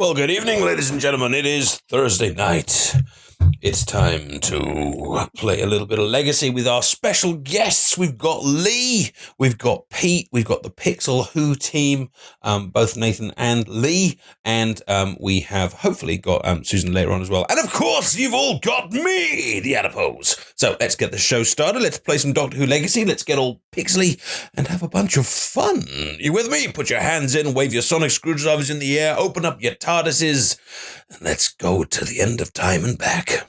Well, good evening, ladies and gentlemen. It is Thursday night. It's time to play a little bit of Legacy with our special guests. We've got Lee, we've got Pete, we've got the Pixel Who team, both Nathan and Lee, and we have hopefully got Susan later on as well. And of course, you've all got me, the Adipose. So let's get the show started. Let's play some Doctor Who Legacy. Let's get all pixely and have a bunch of fun. You with me? Put your hands in, wave your sonic screwdrivers in the air, open up your TARDISes, and let's go to the end of time and back.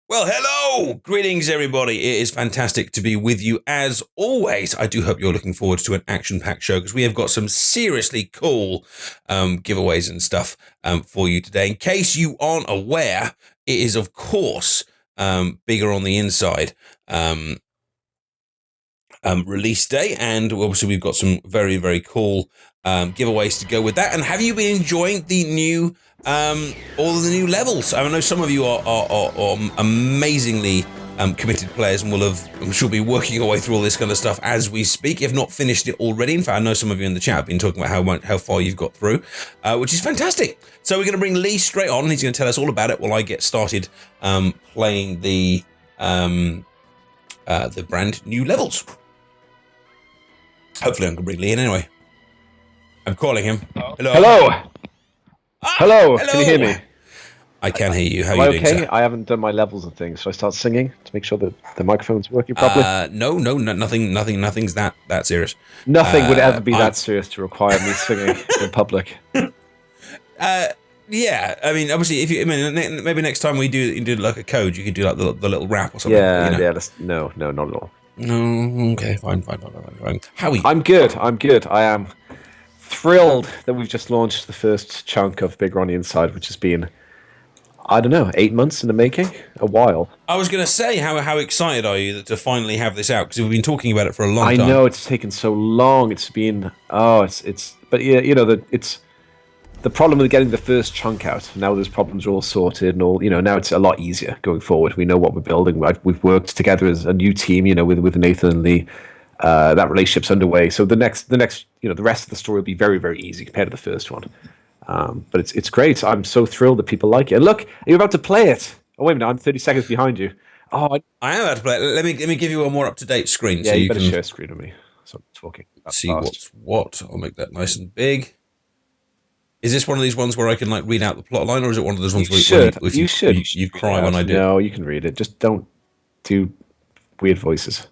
Well, hello! Greetings, everybody. It is fantastic to be with you as always. I do hope you're looking forward to an action-packed show because we have got some seriously cool giveaways and stuff for you today. In case you aren't aware, it is, of course, Bigger on the Inside release day, and obviously we've got some very, very cool giveaways to go with that. And have you been enjoying the new all of the new levels? I know some of you are amazingly committed players and will have, I'm sure, be working your way through all this kind of stuff as we speak, if not finished it already. In fact, I know some of you in the chat have been talking about how far you've got through, which is fantastic. So we're going to bring Lee straight on. He's going to tell us all about it while I get started playing the brand new levels. Hopefully I can bring Lee in anyway. I'm calling him. Hello. Hello. Ah, hello. Can you hear me? I can hear you. How are you doing, okay? sir? I haven't done my levels and things. Should I start singing to make sure that the microphone's working properly? Nothing's that serious. Nothing would ever be that serious to require me singing in public. Yeah, I mean, obviously, if you, I mean, maybe next time we do like a code, you could do like the little rap or something. Yeah, you know? yeah. No, not at all. No, okay, fine. How are you? I'm good. I am thrilled that we've just launched the first chunk of Bigger on the Inside, which has been, I don't know, 8 months in the making? A while. I was going to say, how excited are you to finally have this out? Because we've been talking about it for a long time. I know, it's taken so long. It's been, but yeah, you know, it's the problem with getting the first chunk out. Now those problems are all sorted and all, you know, now it's a lot easier going forward. We know what we're building. We've worked together as a new team, you know, with Nathan and Lee. That relationship's underway. So the next, you know, the rest of the story will be very, very easy compared to the first one. But it's great. I'm so thrilled that people like it. And look, you're about to play it. Oh, wait a minute, I'm 30 seconds behind you. Oh, I am about to play it. Let me give you a more up-to-date screen. Yeah, so you better can share screen with me. So I'm talking. See what's what. I'll make that nice and big. Is this one of these ones where I can like read out the plot line, or is it one of those ones where you cry when I do? No, you can read it. Just don't do weird voices.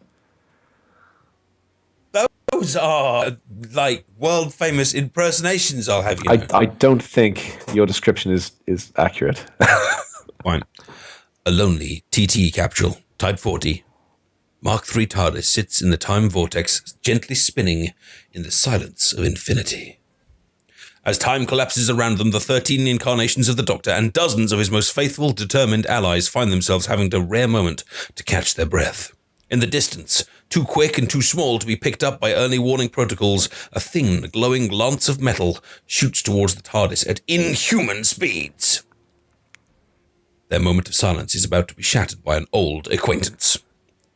Those are like world famous impersonations. I'll have you know. I don't think your description is accurate. Fine. A lonely TT capsule, Type 40. Mark III TARDIS sits in the time vortex, gently spinning in the silence of infinity. As time collapses around them, the 13 incarnations of the Doctor and dozens of his most faithful, determined allies find themselves having a rare moment to catch their breath. In the distance, too quick and too small to be picked up by early warning protocols, a thin, glowing lance of metal shoots towards the TARDIS at inhuman speeds. Their moment of silence is about to be shattered by an old acquaintance.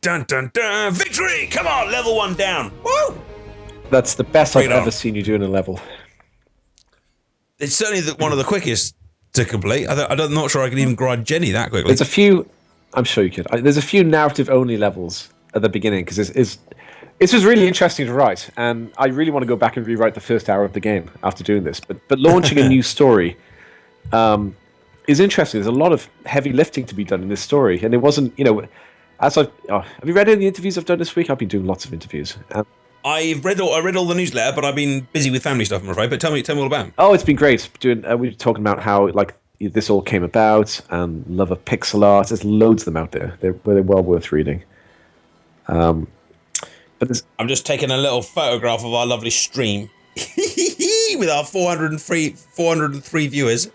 Dun dun dun! Victory! Come on, level 1 down! Woo! That's the best I've ever seen you do in a level. It's certainly one of the quickest to complete. I'm not sure I can even grind Jenny that quickly. There's a few, I'm sure you could. There's a few narrative-only levels at the beginning, because this was really interesting to write, and I really want to go back and rewrite the first hour of the game after doing this. But launching a new story is interesting. There's a lot of heavy lifting to be done in this story, and it wasn't, you know, have you read any of the interviews I've done this week? I've been doing lots of interviews. I read all the newsletter, but I've been busy with family stuff, I'm afraid. But tell me all about it. Oh, it's been great. We were talking about how like this all came about, and love of pixel art. There's loads of them out there. They're well worth reading. But I'm just taking a little photograph of our lovely stream with our 403 viewers,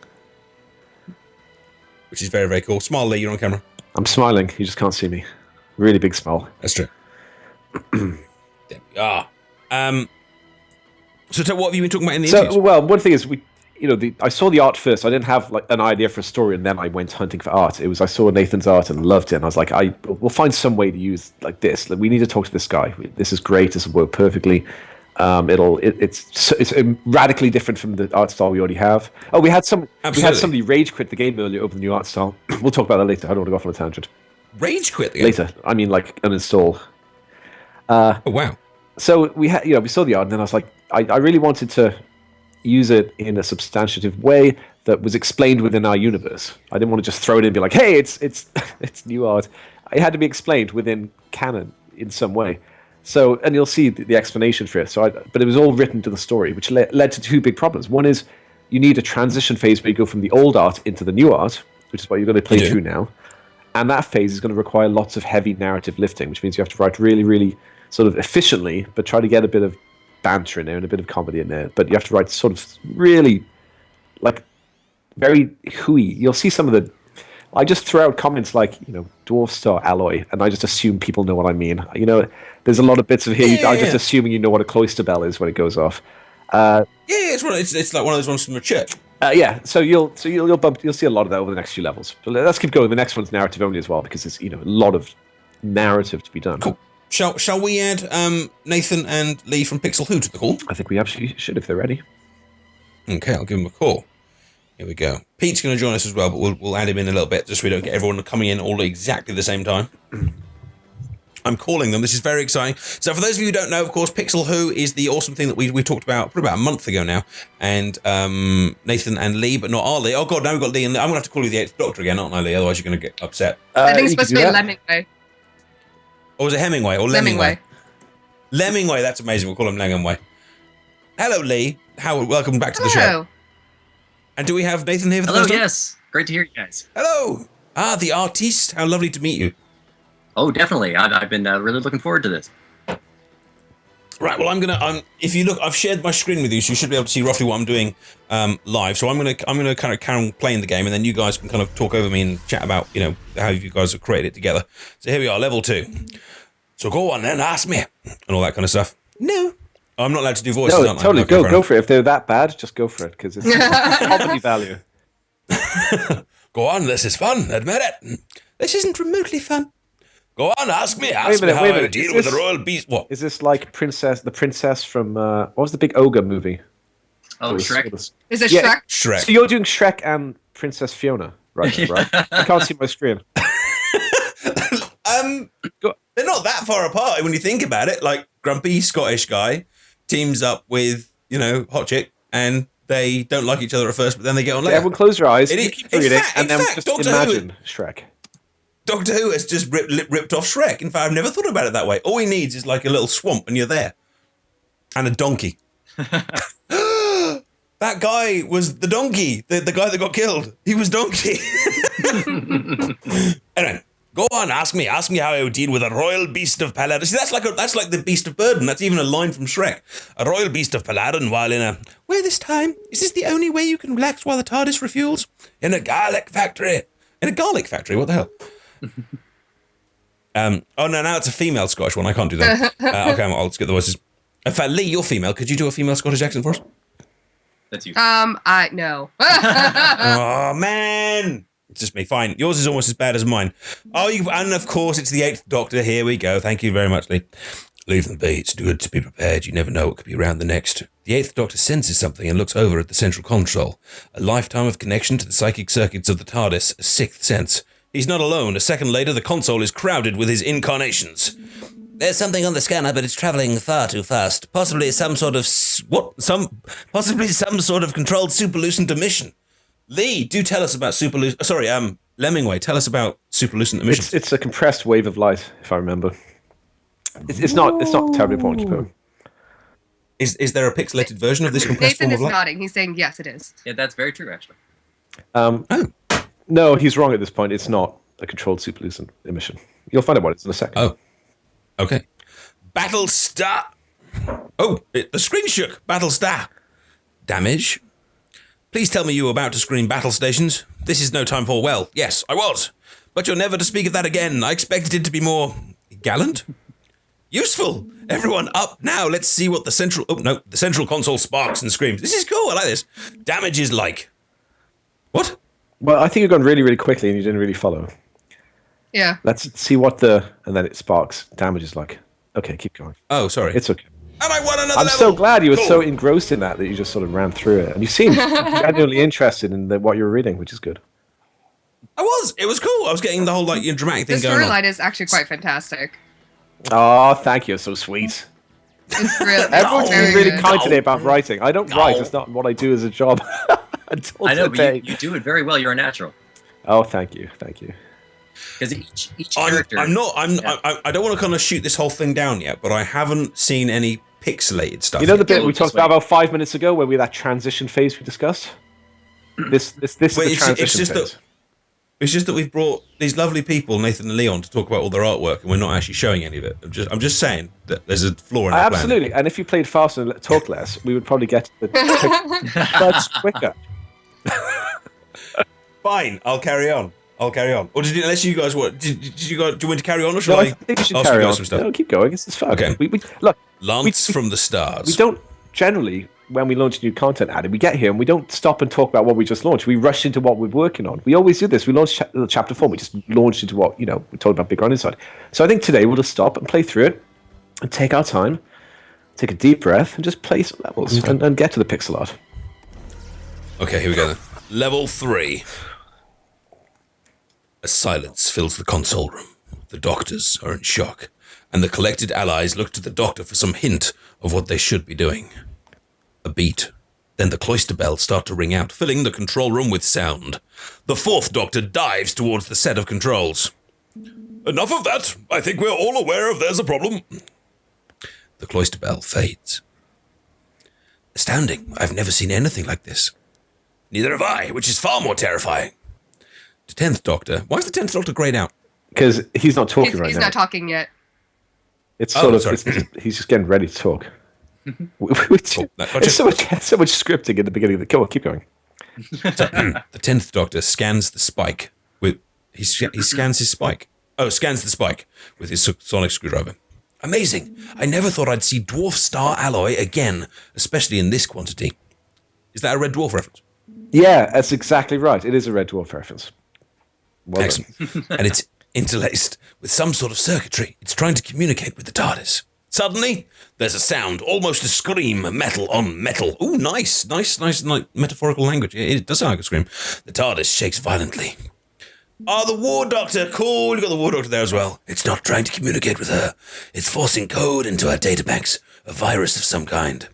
which is very, very cool. Smile, Lee. You're on camera. I'm smiling. You just can't see me. Really big smile. That's true. There we are. So what have you been talking about in the So, interviews? well, one thing is I saw the art first. I didn't have like an idea for a story, and then I went hunting for art. I saw Nathan's art and loved it, and I was like, we'll find some way to use like this. Like, we need to talk to this guy. This is great. This will work perfectly. It's radically different from the art style we already have. Oh, we had somebody rage quit the game earlier over the new art style. We'll talk about that later. I don't want to go off on a tangent. Rage quit the game? Later. I mean, like uninstall. Oh wow. So we saw the art, and then I was like, I really wanted to use it in a substantive way that was explained within our universe. I didn't want to just throw it in and be like, hey, it's it's new art. It had to be explained within canon in some way. So, and you'll see the explanation for it. But it was all written to the story, which led to two big problems. One is you need a transition phase where you go from the old art into the new art, which is what you're going to play through now. And that phase is going to require lots of heavy narrative lifting, which means you have to write really, really sort of efficiently, but try to get a bit of banter in there and a bit of comedy in there. But you have to write sort of really, like, very hooey. You'll see some of the... I just throw out comments like, Dwarf Star Alloy, and I just assume people know what I mean. There's a lot of bits of here. I'm just assuming you know what a cloister bell is when it goes off. It's like one of those ones from a church. Yeah, so you'll see a lot of that over the next few levels. But let's keep going. The next one's narrative only as well, because it's a lot of narrative to be done. Cool. Shall we add Nathan and Lee from Pixel Who to the call? I think we absolutely should if they're ready. Okay, I'll give them a call. Here we go. Pete's going to join us as well, but we'll add him in a little bit just so we don't get everyone coming in all at exactly the same time. I'm calling them. This is very exciting. So for those of you who don't know, of course, Pixel Who is the awesome thing that we talked about probably about a month ago now. And Nathan and Lee, but not our Lee. Oh, God, now we've got Lee and Lee. I'm going to have to call you the 8th Doctor again, aren't I, Lee? Otherwise you're going to get upset. I think it's supposed to be Lemingway. Or was it Hemingway or Lemingway? Lemingway, that's amazing. We'll call him Lemingway. Hello, Lee. Welcome back to the show. And do we have Nathan here for the first time? Yes. Great to hear you guys. Hello. The artiste. How lovely to meet you. Oh, definitely. I've been really looking forward to this. Right. Well, I'm gonna. If you look, I've shared my screen with you, so you should be able to see roughly what I'm doing live. So I'm gonna kind of carry on playing the game, and then you guys can kind of talk over me and chat about how you guys have created it together. So here we are, level 2. So go on then, ask me, and all that kind of stuff. No. I'm not allowed to do voices, No, aren't totally. I? Okay, go for it. If they're that bad, just go for it, because it's comedy value. Go on, this is fun. Admit it. This isn't remotely fun. Go on, ask me. Ask me how I deal with the royal beast. What? Is this like the princess from what was the big ogre movie? Oh, Shrek. Is it Shrek? Shrek. So you're doing Shrek and Princess Fiona, right? Now, right? I can't see my screen. They're not that far apart when you think about it. Like, grumpy Scottish guy teams up with, hot chick, and they don't like each other at first, but then they get on later. Everyone close your eyes, you keep reading, and then just Doctor imagine Shrek. Doctor Who has just ripped off Shrek. In fact, I've never thought about it that way. All he needs is like a little swamp, and you're there. And a donkey. That guy was the donkey, the guy that got killed. He was donkey. Anyway. Go on, ask me how I would deal with a royal beast of Paladin. See, that's like the beast of burden. That's even a line from Shrek. A royal beast of Paladin while in a... Where this time? Is this the only way you can relax while the TARDIS refuels? In a garlic factory. In a garlic factory? What the hell? Oh, no, now it's a female Scottish one. I can't do that. Okay, I'll just get the voices. In fact, Lee, you're female. Could you do a female Scottish accent for us? That's you. No. Oh, man. It's just me. Fine. Yours is almost as bad as mine. Oh, and of course, it's the 8th Doctor. Here we go. Thank you very much, Lee. Leave them be. It's good to be prepared. You never know what could be around the next. The 8th Doctor senses something and looks over at the central console. A lifetime of connection to the psychic circuits of the TARDIS, a 6th sense. He's not alone. A second later, the console is crowded with his incarnations. There's something on the scanner, but it's traveling far too fast. Possibly some sort of... Possibly some sort of controlled superlucent emission. Lee, do tell us about superlucent... Sorry, Lemingway, tell us about superlucent emissions. It's a compressed wave of light, if I remember. It's not terribly important. Keep going. Is there a pixelated version of this compressed Nathan form is of light? nodding. He's saying yes, it is. Yeah, that's very true, actually. No, he's wrong at this point. It's not a controlled superlucent emission. You'll find out what it is in a second. Oh, okay. Battlestar. Oh, the screen shook. Battlestar. Damage. Please tell me you were about to scream battle stations. This is no time for, well, yes, I was. But you're never to speak of that again. I expected it to be more gallant. Useful. Everyone up now. Let's see what the central... Oh, no. The central console sparks and screams. This is cool. I like this. Damage is like... What? Well, I think you've gone really, really quickly and you didn't really follow. Yeah. Let's see what the... And then it sparks. Damage is like... Okay, keep going. Oh, sorry. It's okay. And I won another I'm level. so glad you were Cool. so engrossed in that you just sort of ran through it. And you seemed genuinely interested in what you were reading, which is good. I was. It was cool. I was getting the whole like dramatic The thing going on. storyline is actually quite fantastic. Oh, thank you. So sweet. It's really, Everyone's very been really good. kind today about writing. I don't write. It's not what I do as a job. Until I know, today. but you do it very well. You're a natural. Oh, thank you. Thank you. Because each character... I don't want to kind of shoot this whole thing down yet, but I haven't seen any pixelated stuff. You know the yet. bit we This talked way. about 5 minutes ago where we had that transition phase we discussed? This is Wait, the transition phase. It's just that we've brought these lovely people, Nathan and Leon, to talk about all their artwork, and we're not actually showing any of it. I'm just saying that there's a flaw in that plan. Absolutely. And if you played faster and talked less, we would probably get to the much quicker. Fine, I'll carry on. Or did you, unless you guys want, do you want to carry on, or should No, I I think we should ask you carry guys on. some stuff? No, keep going. This is fun. Okay. Look, Lance from the stars. we don't generally, when we launch new content, Adam, we get here and we don't stop and talk about what we just launched. We rush into what we're working on. We always do this. We launched chapter 4. We just launched into what, we told about Big Run Inside. So I think today we'll just stop and play through it and take our time, take a deep breath, and just play some levels and get to the pixel art. Okay, here we go then. Level 3. A silence fills the console room. The doctors are in shock, and the collected allies look to the doctor for some hint of what they should be doing. A beat. Then the cloister bells start to ring out, filling the control room with sound. The fourth doctor dives towards the set of controls. Enough of that. I think we're all aware of there's a problem. The cloister bell fades. Astounding. I've never seen anything like this. Neither have I, which is far more terrifying. The 10th Doctor. Why is the 10th Doctor grayed out? Because he's not talking right He's now. not talking yet. It's Oh, sort of, sorry. he's just getting ready to talk. Gotcha. It's so much scripting in the beginning. Come on, keep going. The 10th Doctor scans the spike with... He scans his spike. Oh, scans the spike with his sonic screwdriver. Amazing. I never thought I'd see dwarf star alloy again, especially in this quantity. Is that a Red Dwarf reference? Yeah, that's exactly right. It is a Red Dwarf reference. Well done. Excellent. And it's interlaced with some sort of circuitry. It's trying to communicate with the TARDIS. Suddenly, there's a sound, almost a scream, metal on metal. Ooh, nice, like, metaphorical language. It does sound like a scream. The TARDIS shakes violently. The War Doctor, cool. You got the War Doctor there as well. It's not trying to communicate with her. It's forcing code into our databanks, a virus of some kind.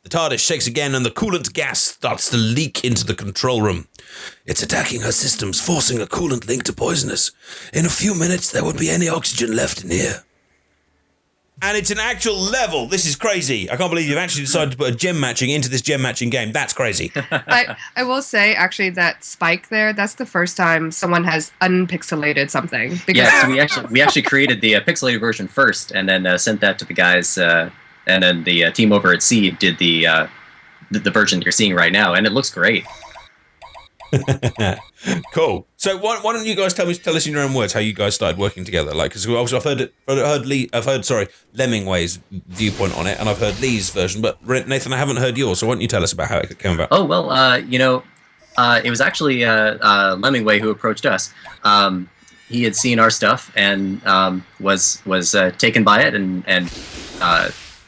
The TARDIS shakes again and the coolant gas starts to leak into the control room. It's attacking her systems, forcing a coolant link to poisonous. In a few minutes, there won't be any oxygen left in here. And it's an actual level. This is crazy. I can't believe you've actually decided to put a gem matching into this gem matching game. That's crazy. I will say, actually, that spike there, that's the first time someone has unpixelated something. Because Yeah, so we actually created the pixelated version first, and then sent that to the guys, and then the team over at C did the version you're seeing right now, and it looks great. Cool. So why don't you guys tell us in your own words how you guys started working together? Like, because obviously I've heard Lemmingway's viewpoint on it, and I've heard Lee's version, but Nathan, I haven't heard yours. So why don't you tell us about how it came about? Oh well, it was actually Lemmingway who approached us. He had seen our stuff and was taken by it and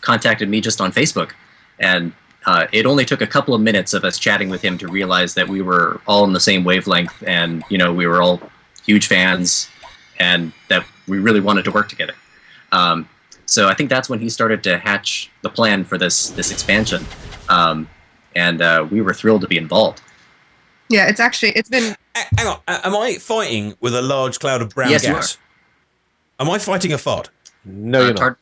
contacted me just on Facebook, and it only took a couple of minutes of us chatting with him to realize that we were all in the same wavelength, and we were all huge fans, and that we really wanted to work together. So I think that's when he started to hatch the plan for this expansion, and we were thrilled to be involved. yeah, it's been. Hang on. Am I fighting with a large cloud of brown Yes, you gas? Am I fighting a fart? No, you're not.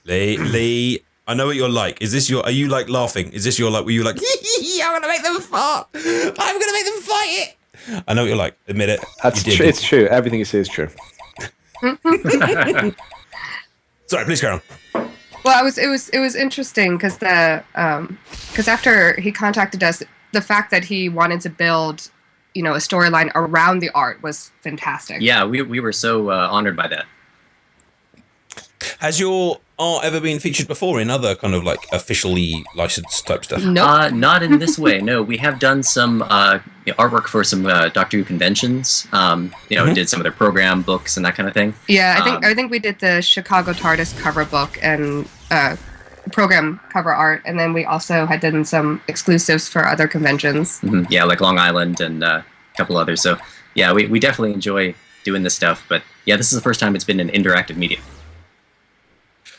Lee, I know what you're like. Are you like laughing? Is this your like, were you like, I'm going to make them fart. I'm going to make them fight it. I know what you're like. Admit it. That's You did. true. It's true. Everything you say is true. Sorry, please carry on. Well, it was interesting because after he contacted us, the fact that he wanted to build, a storyline around the art was fantastic. Yeah, we were so honored by that. Has your art ever been featured before in other kind of like officially licensed type stuff? Nope. Not in this way. No, we have done some artwork for some Doctor Who conventions. We did some of their program books and that kind of thing. Yeah, I think we did the Chicago TARDIS cover book and program cover art, and then we also had done some exclusives for other conventions. Mm-hmm. Yeah, like Long Island and a couple others. So yeah, we definitely enjoy doing this stuff. But yeah, this is the first time it's been an interactive medium.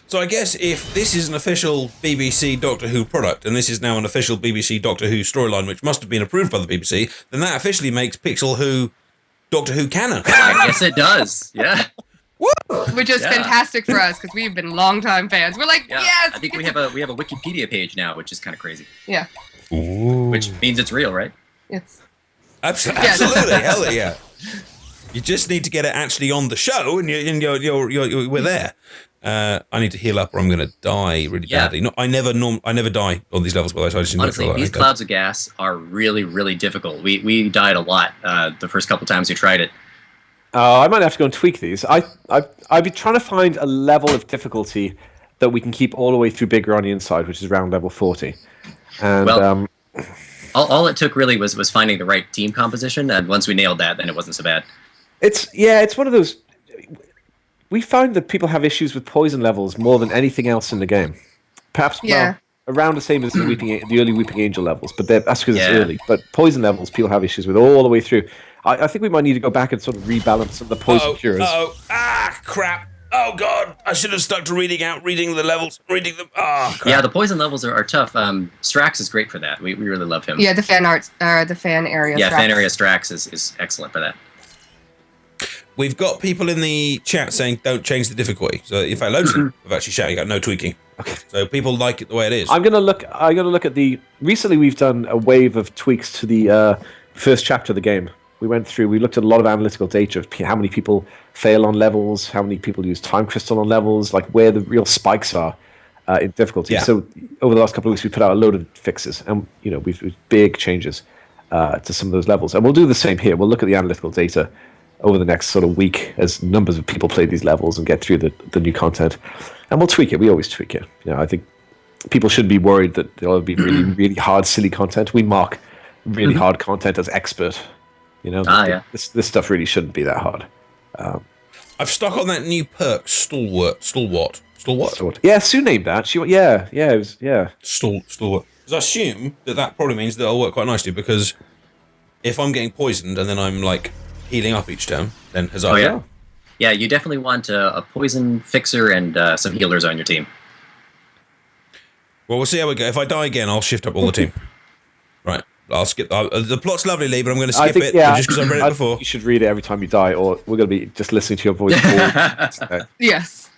So I guess if this is an official BBC Doctor Who product, and this is now an official BBC Doctor Who storyline, which must have been approved by the BBC, then that officially makes Pixel Who Doctor Who canon. I guess it does. Yeah. Woo! Which is fantastic for us because we've been longtime fans. We're like, yes. I think we have a Wikipedia page now, which is kind of crazy. Yeah. Ooh. Which means it's real, right? It's Absolutely, hell yeah. You just need to get it actually on the show, and we're there. I need to heal up, or I'm going to die really badly. No, I never die on these levels. But I just honestly, these clouds of gas are really, really difficult. We died a lot the first couple times we tried it. I might have to go and tweak these. I've been trying to find a level of difficulty that we can keep all the way through Bigger on the Inside, which is around level 40. And all it took really was finding the right team composition, and once we nailed that, then it wasn't so bad. It's one of those. We find that people have issues with poison levels more than anything else in the game. Perhaps around the same as the early Weeping Angel levels, but that's because it's early. But poison levels, people have issues with all the way through. I think we might need to go back and sort of rebalance some of the poison cures. Crap. Oh, God. I should have stuck to reading the levels, reading them. Oh, crap. Yeah, the poison levels are tough. Strax is great for that. We really love him. Yeah, the fan art, the fan area. Yeah, Strax. fan area Strax is excellent for that. We've got people in the chat saying don't change the difficulty. So, in fact, loads of them have actually shouting out no tweaking. Okay. So people like it the way it is. I'm gonna look at the. Recently, we've done a wave of tweaks to the first chapter of the game. We looked at a lot of analytical data of how many people fail on levels, how many people use time crystal on levels, like where the real spikes are in difficulty. Yeah. So over the last couple of weeks, we put out a load of fixes, and we've big changes to some of those levels, and we'll do the same here. We'll look at the analytical data over the next sort of week as numbers of people play these levels and get through the new content, and we'll tweak it. We always tweak it. I think people shouldn't be worried that there'll be really, really hard, silly content. We mark really hard content as expert. This stuff really shouldn't be that hard. I've stuck on that new perk, Stalwart. Yeah, Sue named that. It was. Stalwart. Because I assume that probably means that it'll work quite nicely, because if I'm getting poisoned and then I'm like healing up each turn, then huzzah. Oh yeah. Yeah, you definitely want a poison fixer and some healers on your team. Well, we'll see how we go. If I die again, I'll shift up all the team. Right. I'll skip. The plot's lovely, Lee, but I'm going to skip it just because I've read it before. You should read it every time you die, or we're going to be just listening to your voice. Yes.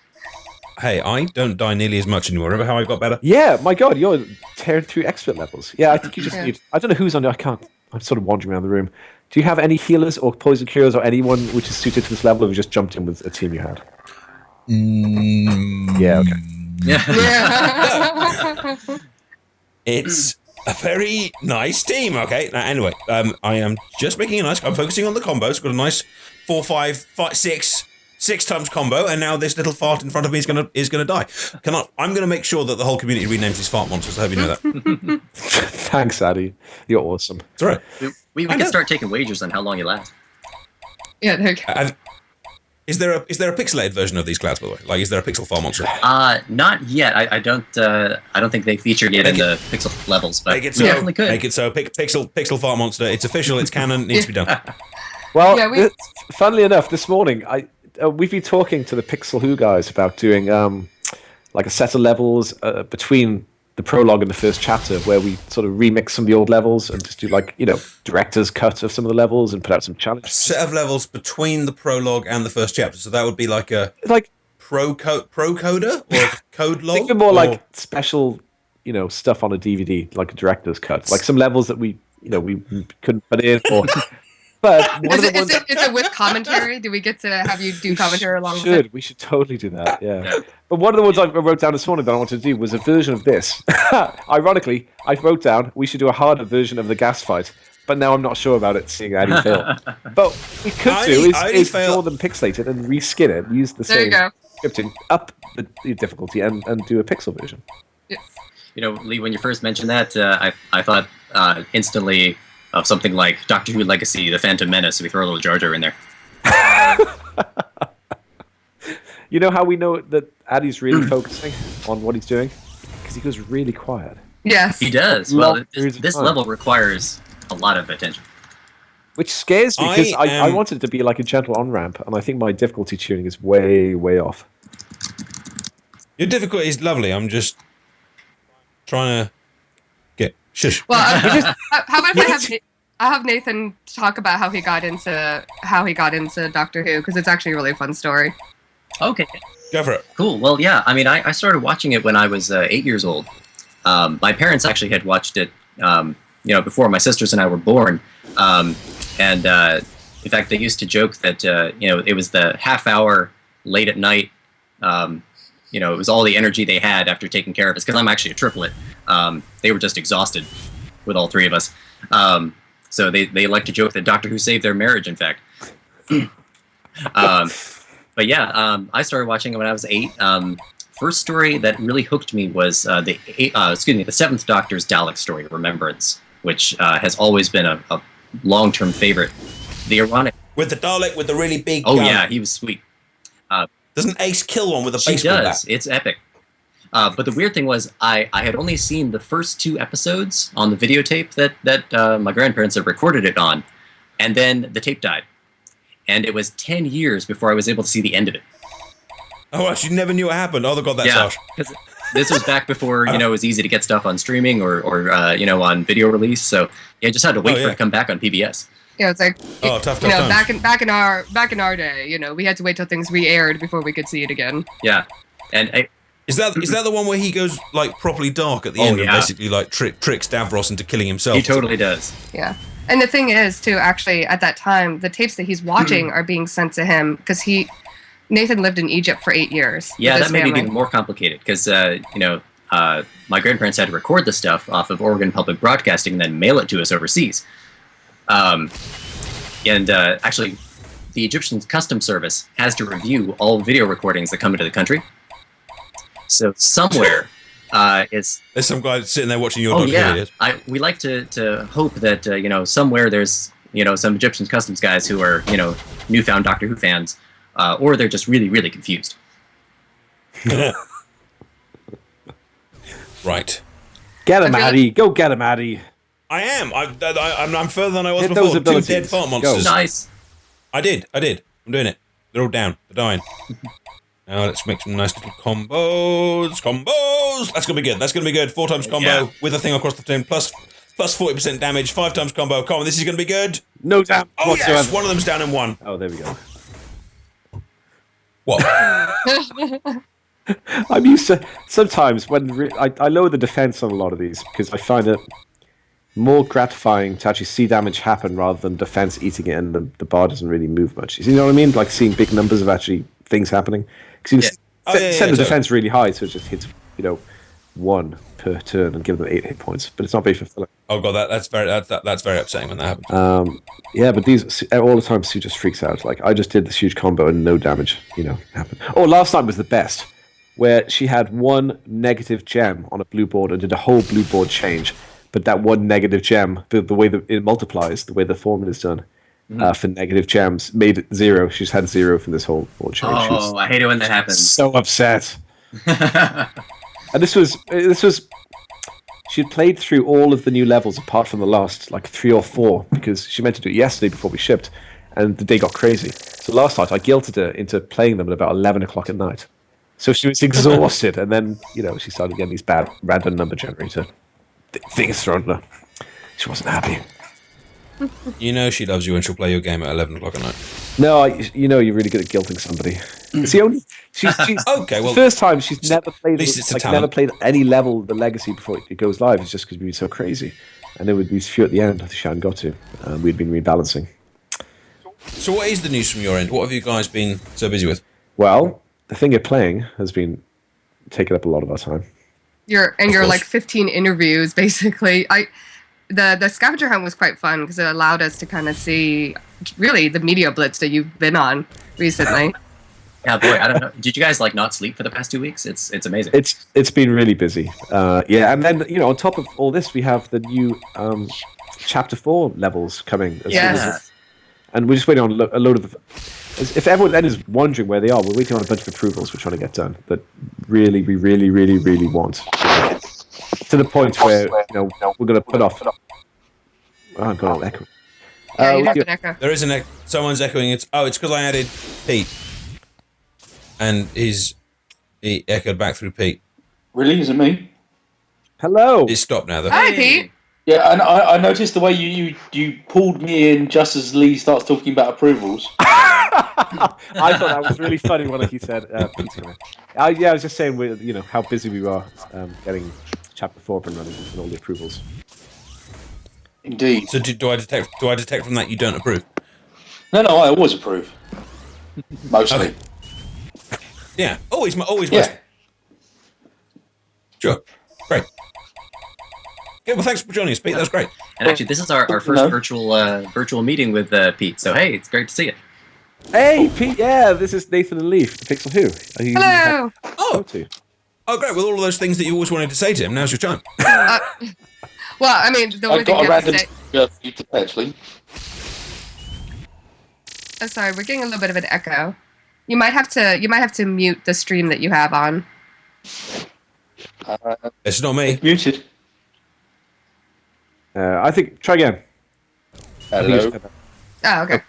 Hey, I don't die nearly as much anymore. Remember how I got better? Yeah, my God, you're tearing through expert levels. Yeah, I think you just need. I don't know who's on. I'm sort of wandering around the room. Do you have any healers or poison cures or anyone which is suited to this level, or have you just jumped in with a team you had? Yeah. Okay. Yeah. It's a very nice team, okay? Now, anyway, I am just making I'm focusing on the combos. Got a nice 4, 5, 6 times combo, and now this little fart in front of me is gonna die. I'm gonna make sure that the whole community renames these fart monsters. I hope you know that. Thanks, Addy. You're awesome. It's all right. We can start taking wagers on how long you last. Yeah, there you go. Is there a pixelated version of these clouds, by the way? Like, is there a pixel fart monster? Not yet. I don't think they featured it in the pixel levels, but we definitely could. Make it so. Pixel fart monster. It's official. It's canon. It needs to be done. Well, funnily enough, this morning we've been talking to the Pixel Who guys about doing like a set of levels between the prologue and the first chapter, where we sort of remix some of the old levels and just do director's cut of some of the levels and put out some challenges. A set of levels between the prologue and the first chapter. So that would be like a pro coder or code log. Think of more like special, stuff on a DVD, like a director's cut, like some levels that we couldn't put in or. But is it with commentary? Do we get to have you do commentary along with it? We should totally do that, yeah. But one of the ones I wrote down this morning that I wanted to do was a version of this. Ironically, I wrote down we should do a harder version of the gas fight, but now I'm not sure about it, seeing Addy fail. But we could is ignore them pixelated and reskin it, use the same. There you go. scripting up the difficulty and do a pixel version. You know, Lee, when you first mentioned that, I thought instantly of something like Doctor Who Legacy, The Phantom Menace. We throw a little Jar Jar in there. You know how we know that Addy's really focusing on what he's doing? Because he goes really quiet. Yes. He does. Long Well, periods of this time. level requires a lot of attention. Which scares me, because I am- wanted it to be like a gentle on-ramp, and I think my difficulty tuning is way, way off. Your difficulty is lovely. I'm just trying to get shush. Well, how about if I have Nathan talk about how he got into Doctor Who, because it's actually a really fun story. Okay. Go for it. Cool. Well, yeah. I mean, I started watching it when I was 8 years old. My parents actually had watched it, before my sisters and I were born. In fact, they used to joke that, it was the half hour late at night. It was all the energy they had after taking care of us, because I'm actually a triplet. They were just exhausted with all three of us. So they like to joke that Doctor Who saved their marriage, in fact. But yeah, I started watching it when I was 8. First story that really hooked me was the Seventh Doctor's Dalek story, Remembrance, which has always been a long-term favorite. The ironic. With the Dalek with the really big Oh gun. yeah, he was sweet. Doesn't Ace kill one with a She baseball does. bat? It's epic. But the weird thing was, I had only seen the first 2 episodes on the videotape that my grandparents had recorded it on, and then the tape died. And it was 10 years before I was able to see the end of it. Oh, actually, never knew what happened. Oh, God, that's harsh. Because this was back before it was easy to get stuff on streaming or on video release. So I just had to wait for it to come back on PBS. Yeah, it's like Tough times. back in our day, we had to wait till things re-aired before we could see it again. Yeah, and Is that the one where he goes like properly dark at the end and basically like tricks Davros into killing himself? he totally does. Yeah. And the thing is, too, actually, at that time, the tapes that he's watching are being sent to him because Nathan lived in Egypt for 8 years. Yeah, with that his made it family. even more complicated because, my grandparents had to record the stuff off of Oregon Public Broadcasting and then mail it to us overseas. Actually, the Egyptian Customs Service has to review all video recordings that come into the country. So somewhere is... There's some guy sitting there watching your Oh, dog yeah. kill it. We like to hope that, somewhere there's, some Egyptian customs guys who are, newfound Doctor Who fans, or they're just really, really confused. Right. Get him, I feel Addy. Go get him, Addy. I am. I'm further than I was Get those before. 2 abilities. dead fart Go. monsters. Nice. I did. I'm doing it. They're all down. They're dying. Now let's make some nice little combos. That's gonna be good. 4 times combo Yeah. with a thing across the tin plus 40% damage. 5 times combo. Come on, this is gonna be good. No damage Oh whatsoever. yes, one of them's down in 1. Oh, there we go. What? I'm used to sometimes when I lower the defense on a lot of these because I find it more gratifying to actually see damage happen rather than defense eating it and the bar doesn't really move much. You know what I mean? Like seeing big numbers of actually things happening. Because you can set the defense really high so it just hits 1 per turn and give them 8 hit points, but it's not very fulfilling. Oh god, that's very upsetting when that happens. Yeah, but these all the time Sue just freaks out. Like I just did this huge combo and no damage, happened. Oh, last night was the best, where she had 1 negative gem on a blue board and did a whole blue board change. But that 1 negative gem, the way that it multiplies, the way the formula is done for negative gems, made it 0. She's had 0 from this whole board change. She was I hate it when that happens. so upset. And this was she'd played through all of the new levels apart from the last 3 or 4 because she meant to do it yesterday before we shipped, and the day got crazy. So last night I guilted her into playing them at about 11 o'clock at night. So she was exhausted, and then she started getting these bad random number generator things thrown at her. She wasn't happy. She loves you and she'll play your game at 11 o'clock at night. No, you're really good at guilting somebody. It's the only she's Okay, well, the first time she's never played at least it's a never talent. played any level of the legacy before it goes live. It's just because we've been so crazy, and there would be few at the end that she hadn't got to. We'd been rebalancing. So what is the news from your end? What have you guys been so busy with? Well, the thing you're playing has been taking up a lot of our time. Your course. 15 interviews, basically. The scavenger hunt was quite fun because it allowed us to kind of see really the media blitz that you've been on recently. Yeah, boy, I don't know. Did you guys like not sleep for the past 2 weeks? It's amazing. It's been really busy. Yeah, and then on top of all this, we have the new Chapter 4 levels coming. Yes. And we're just waiting on a load of. If everyone then is wondering where they are, we're waiting on a bunch of approvals we're trying to get done. But we really want. To the point where we're going to put off. Oh, I've got an echo. Yeah, you have an echo. There is an echo. Someone's echoing. It's because I added Pete, and he echoed back through Pete. Really? Is it me? Hello. It's stopped now though. Hi, Pete. Yeah, and I noticed the way you pulled me in just as Lee starts talking about approvals. I thought that was really funny when he said, Pete's coming. Yeah, I was just saying, how busy we are getting Chapter 4 up and running and all the approvals. Indeed. So do I detect from that you don't approve? No, I always approve. Mostly. Okay. Yeah, always. Yeah. Sure. Great. Okay, well, thanks for joining us, Pete. That's great. And actually, this is our first virtual meeting with Pete. So hey, it's great to see you. Hey, Pete. Yeah, this is Nathan and Leaf, Pixel Who. Hello. Oh, great. With all of those things that you always wanted to say to him, now's your time. Well, I mean, the only I've thing got you a have to random say. for you to actually. Oh, sorry, we're getting a little bit of an echo. You might have to mute the stream that you have on. It's not me. Muted. I think try again. Hello. Oh, okay.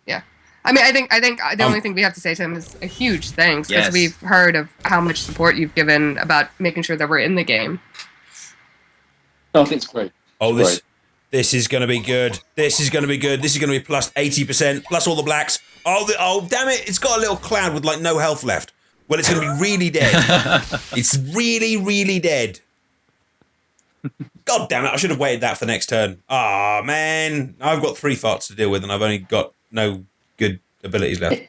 Yeah. I mean, I think the only thing we have to say to him is a huge thanks because Yes. we've heard of how much support you've given about making sure that we're in the game. No, I think it's great. Oh, Right. this is going to be good. This is going to be good. This is going to be plus 80%, plus all the blacks. Oh, damn it. It's got a little cloud with, no health left. Well, it's going to be really dead. It's really dead. God damn it. I should have waited that for next turn. Ah, man. I've got 3 farts to deal with, and I've only got no good abilities left.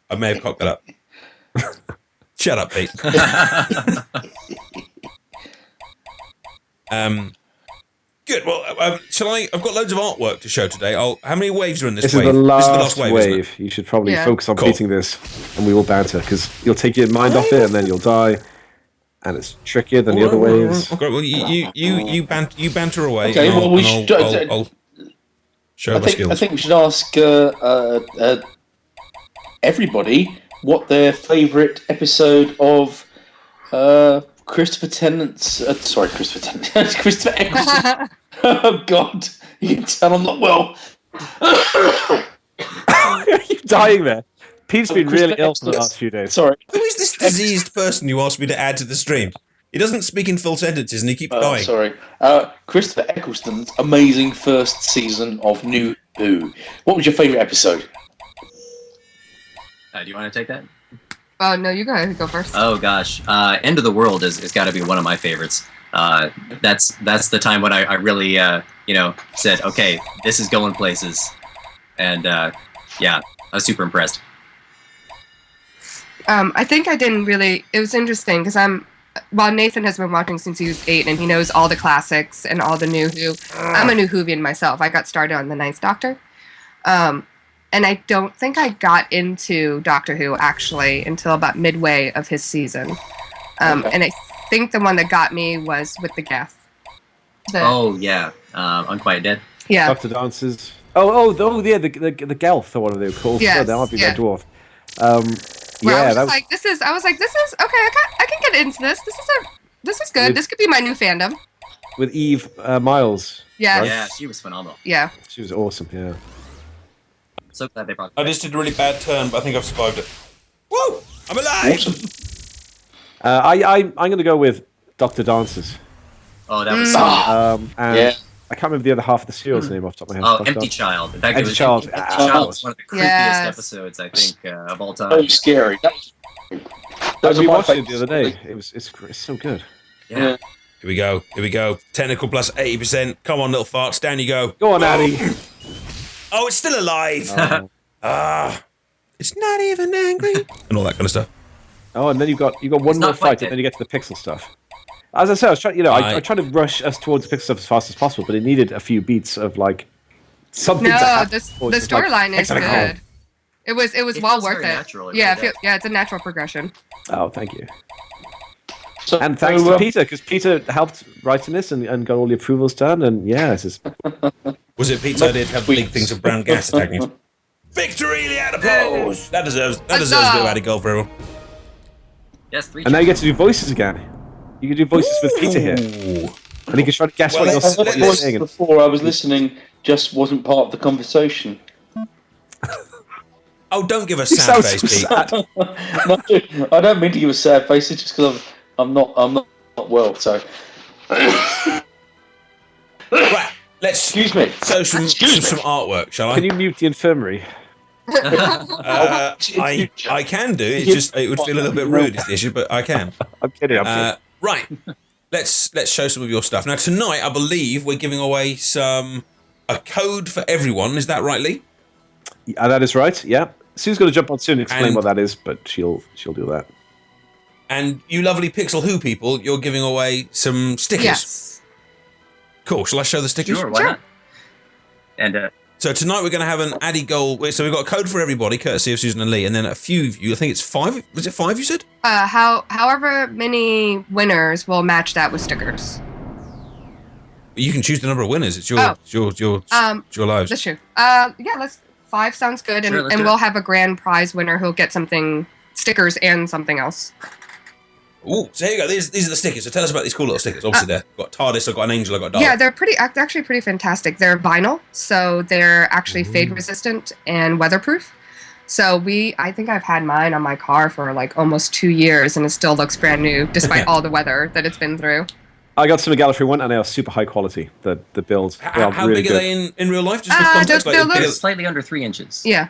I may have cocked that up. Shut up, Pete. Good. Well, shall I? I've got loads of artwork to show today. How many waves are in this This wave? is the This last wave. wave. Isn't it? You should probably focus on Cool. beating this, and we will banter because you'll take your mind off it, and then you'll die, and it's trickier than the other waves. Okay. Well, you banter away. Okay, and well, we I'll- should- I'll show I my think skills. we should ask everybody what their favourite episode of Christopher Tennant's. Christopher Tennant. Christopher Eccleston. Oh God, you can tell I'm not well. You're dying there. Pete's been really ill for the Christopher last few days. Sorry. Who is this diseased person you asked me to add to the stream? He doesn't speak in full sentences and he keeps dying. Sorry. Christopher Eccleston's amazing first season of New Who. What was your favourite episode? Do you want to take that? Oh no, you gotta go first. Oh gosh, End of the World is got to be one of my favorites. That's the time when I really said, okay, this is going places, and yeah, I was super impressed. I think I didn't really. It was interesting because while Nathan has been watching since he was 8 and he knows all the classics and all the New Who, I'm a New Whovian myself. I got started on the Ninth Doctor. And I don't think I got into Doctor Who actually until about midway of his season. And I think the one that got me was with the Geth. Oh yeah, Unquiet Dead. Yeah. Dr. Dances. Oh, yeah, the Gelth or whatever they were called. Yes, that might be yeah. Red Dwarf. Where Yeah, I was that was like, this is okay. I can get into this. This is good. With- This could be my new fandom. with Eve Miles. Yeah. Right. Yeah, she was phenomenal. Yeah. She was awesome, yeah. So glad they brought. I just did a really bad turn, but I think I've survived it. Woo! I'm alive! Awesome. I'm going to go with Dr. Dances. Oh, that was. And Yeah. I can't remember the other half of the serial's name off the top of my head. Oh, Dr. Empty Dances. Child. In fact, Empty it was Child. Empty Ah, Child that was one of the creepiest Yes. episodes I think of all So time. scary. We watched it the other day. It's so good. Yeah. Here we go. Technical plus 80%. Come on, little farts. Down you go. Go on, Addy. Oh, it's still alive. Oh. It's not even angry. And all that kind of stuff. Oh, and then you got one not more quite fight, dead. and then you get to the pixel stuff. As I said, I was trying, I tried to rush us towards the pixel stuff as fast as possible, but it needed a few beats of something. No, to happen the before it's just like, storyline is hexagon. good. It was It well feels worth very it. natural, it Yeah, really does. it's a natural progression. Oh, thank you. So, And thanks to Peter, because Peter helped writing this and got all the approvals done. And yeah, it's just... Was it Pete's idea to have big things of brown gas attacking us? Victory, the adipose! That deserves a bit of added gold for everyone. Yes, 3 And now you get to do voices again. You can do voices with Peter here. Ooh. And you can try to guess Well, what let's- you're let's- saying. before I was listening, just wasn't part of the conversation. Oh, don't give us You sad sound face, so Pete. sad. No, I don't mean to give a sad face. It's just because I'm not well. So, Right, let's excuse me. show some artwork, shall I? Can you mute the infirmary? I can do. It's just it would feel a little bit rude is the issue, but I can. I'm kidding. I'm kidding. Right, let's show some of your stuff now. Tonight, I believe we're giving away a code for everyone. Is that right, Lee? That is right. Yeah. Sue's going to jump on soon and explain And- what that is, but she'll do that. And you lovely Pixel Who people, you're giving away some stickers. Yes. Cool. Shall I show the stickers? Sure, why not? And So tonight we're going to have an Addy goal. So we've got a code for everybody, courtesy of Susan and Lee, and then a few of you. I think it's 5. Was it 5? You said? However many winners will match that with stickers. You can choose the number of winners. It's your Oh. it's your lives. That's true. Yeah, 5 sounds good, Sure, let's and do we'll it. have a grand prize winner who'll get stickers and something else. Ooh, so here you go. These are the stickers. So tell us about these cool little stickers. Obviously, they've got TARDIS, I've got an angel, I've got Dalek. Yeah, they're actually pretty fantastic. They're vinyl, so they're actually fade resistant and weatherproof. So I think I've had mine on my car for like almost 2 years, and it still looks brand new despite all the weather that it's been through. I got some Gallifrey one, and they are super high quality. The builds. They are How really big are good. they in real life? Just for Uh, context, they're like, little- slightly under 3 inches. Yeah.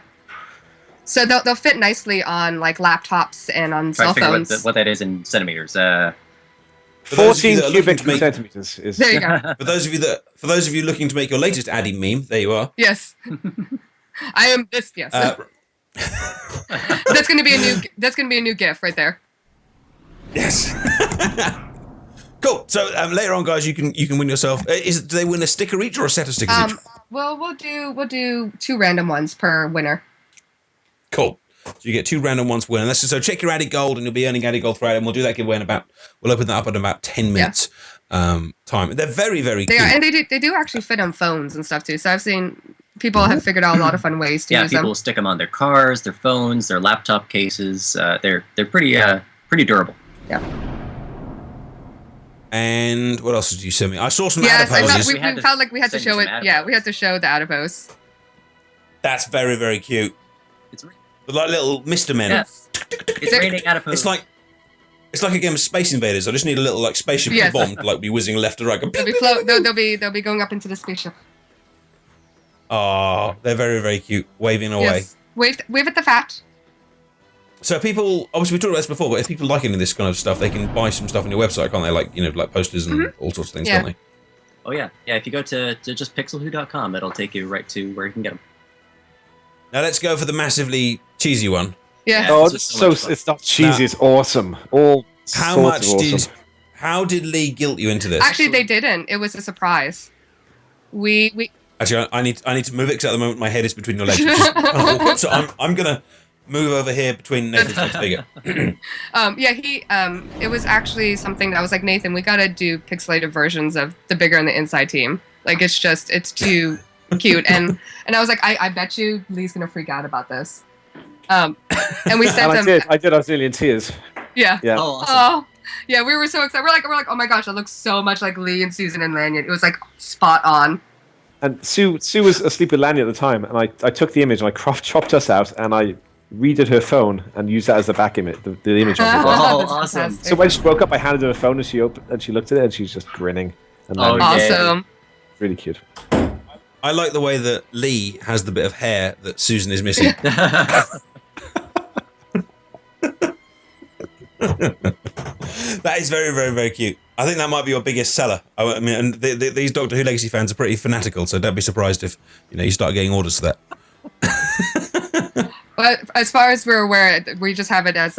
So they'll fit nicely on like laptops and on Try cell to figure phones. what that is in centimeters. For those of you 14 that are looking cubic to make- centimeters is. There you go. for those of you looking to make your latest Addy meme, there you are. Yes. I am this. Yes. Uh, That's gonna be a new GIF right there. yes. Cool. So later on, guys, you can win yourself. Do they win a sticker each or a set of stickers each? Well, we'll do 2 random ones per winner. Cool. So you get 2 random ones winning. So check your Addy Gold, and you'll be earning Addy Gold throughout. And we'll do that giveaway in we'll open that up in about 10 minutes time. They're very, very They cute. are, and they do actually fit on phones and stuff too. So I've seen people have figured out a lot of fun ways to Yeah, use people them. will stick them on their cars, their phones, their laptop cases. They're pretty durable. Yeah. And what else did you send me? I saw some Yes, I thought adiposes. we We had to felt like we had to send you show it. some Yeah, we had adipose. to show the adipose. That's very, very cute. It's They're like little Mr. Men. yes, it's raining adipose. It's like a game of Space Invaders. I just need a little like spaceship Yes. bomb to like be whizzing left to right. Go, They'll be going up into the spaceship. oh, they're very, very cute. Waving away. Yes. Wave at the fat. So people, obviously we talked about this before, but if people like any of this kind of stuff, they can buy some stuff on your website, can't they? Like, like posters and all sorts of things, Yeah. can't they? Oh yeah. If you go to just pixelwho.com, it'll take you right to where you can get them. Now let's go for the massively cheesy one. Yeah. Oh, It's it's just so much fun. it's not cheesy. It's awesome. All How sorts much of did awesome. how did Lee guilt you into this? Actually, they didn't. It was a surprise. We Actually, I need to move it because at the moment my head is between your legs. Which is kind of awkward, so I'm gonna move over here between Nathan's legs. There you go. it was actually something that I was like, Nathan, we gotta do pixelated versions of the Bigger on the Inside team. Like it's too cute. And I was like, I bet you Lee's gonna freak out about this. And we sent And them. I did. I was nearly in tears. Yeah. Yeah. Oh, awesome. Oh, yeah, we were so excited. We're like, oh my gosh, it looks so much like Lee and Susan and Lanyon. It was like spot on. And Sue was asleep with Lanny at the time, and I took the image and I chopped us out, and I redid her phone and used that as the back image, the image of her. Oh, That's awesome. fantastic. So when she woke up, I handed her her phone, and she looked at it, and she's just grinning. And Oh, Lanny- yeah. Awesome. really cute. I like the way that Lee has the bit of hair that Susan is missing. That is very, very, very cute. I think that might be your biggest seller. I mean, and these Doctor Who Legacy fans are pretty fanatical, so don't be surprised if you start getting orders for that. But as far as we're aware, we just have it as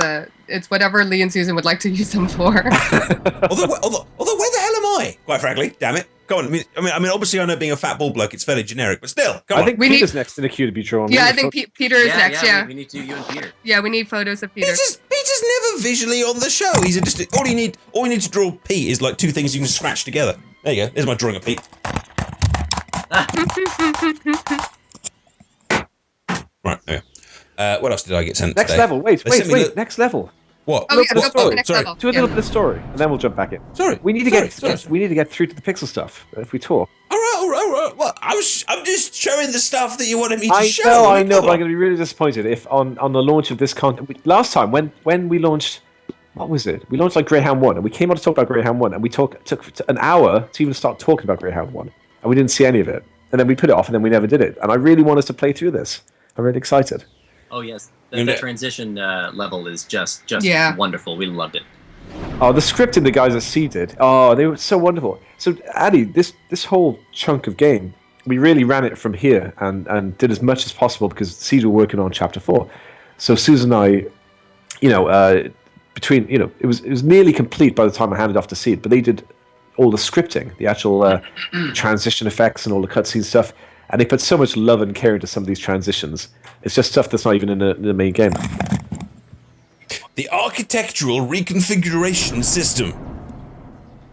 it's whatever Lee and Susan would like to use them for. although where the hell am I? Quite frankly, damn it. Come on. I mean, obviously, I know being a fat bald bloke, it's fairly generic, but still, come on. I think Peter's next in the queue to be drawn. Yeah, I think Peter is next. Yeah. We need to you and Peter. Yeah, we need photos of Peter. Peter's never visually on the show. He's just all you need to draw Pete is like two things you can scratch together. There you go. There's my drawing of Pete. Right. Okay. What else did I get sent Next today? level. Wait. Next level. What? Oh, yeah, go for the next sorry. level. Do a little bit of story, and then we'll jump back in. Sorry. We need to get through to the pixel stuff if we talk. All right. Well, I'm just showing the stuff that you wanted me to show. I know, but I'm going to be really disappointed if on the launch of this content. Last time when we launched, what was it? We launched like Greyhound 1, and we came on to talk about Greyhound 1, and we took an hour to even start talking about Greyhound 1, and we didn't see any of it, and then we put it off, and then we never did it. And I really want us to play through this. I'm really excited. Oh yes, the transition level is just wonderful. We loved it. Oh, the scripting the guys at C did. Oh, they were so wonderful. So, Addy, this whole chunk of game, we really ran it from here and did as much as possible because Seed were working on Chapter 4. So Susan and I, it was nearly complete by the time I handed off to Seed, but they did all the scripting, the actual transition effects and all the cutscene stuff, and they put so much love and care into some of these transitions. It's just stuff that's not even in the main game. The architectural reconfiguration system.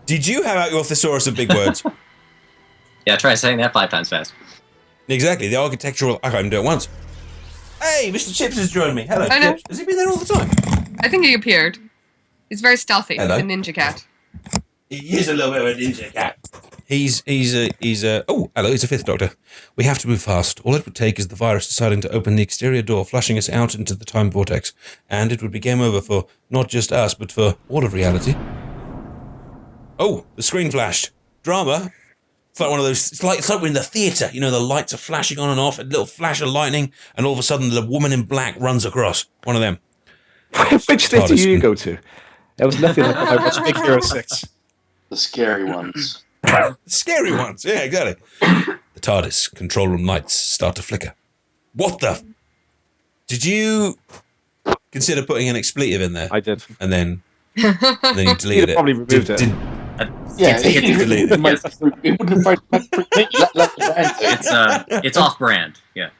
Did you have out your thesaurus of big words? Yeah, try saying that 5 times fast. Exactly, the architectural... I can't even do it once. Hey, Mr. Chips has joined me. Hello, I know. Chips. Has he been there all the time? I think he appeared. He's very stealthy. Hello. He's a ninja cat. He is a little bit of a ninja cat. He's oh, hello, he's a 5th Doctor. We have to move fast. All it would take is the virus deciding to open the exterior door, flushing us out into the time vortex. And it would be game over for not just us, but for all of reality. Oh, the screen flashed. Drama. It's like one of those, it's like we're in the theatre. You know, the lights are flashing on and off, a little flash of lightning, and all of a sudden the woman in black runs across. One of them. Which theatre do you go to? There was nothing like I watched Big Hero 6. The scary ones. The scary ones, yeah, exactly. The TARDIS control room lights start to flicker. What the? Did you consider putting an expletive in there? I did. And then you deleted it. Probably removed it. Yeah, Deleted it. it wouldn't have It's off-brand. Yeah.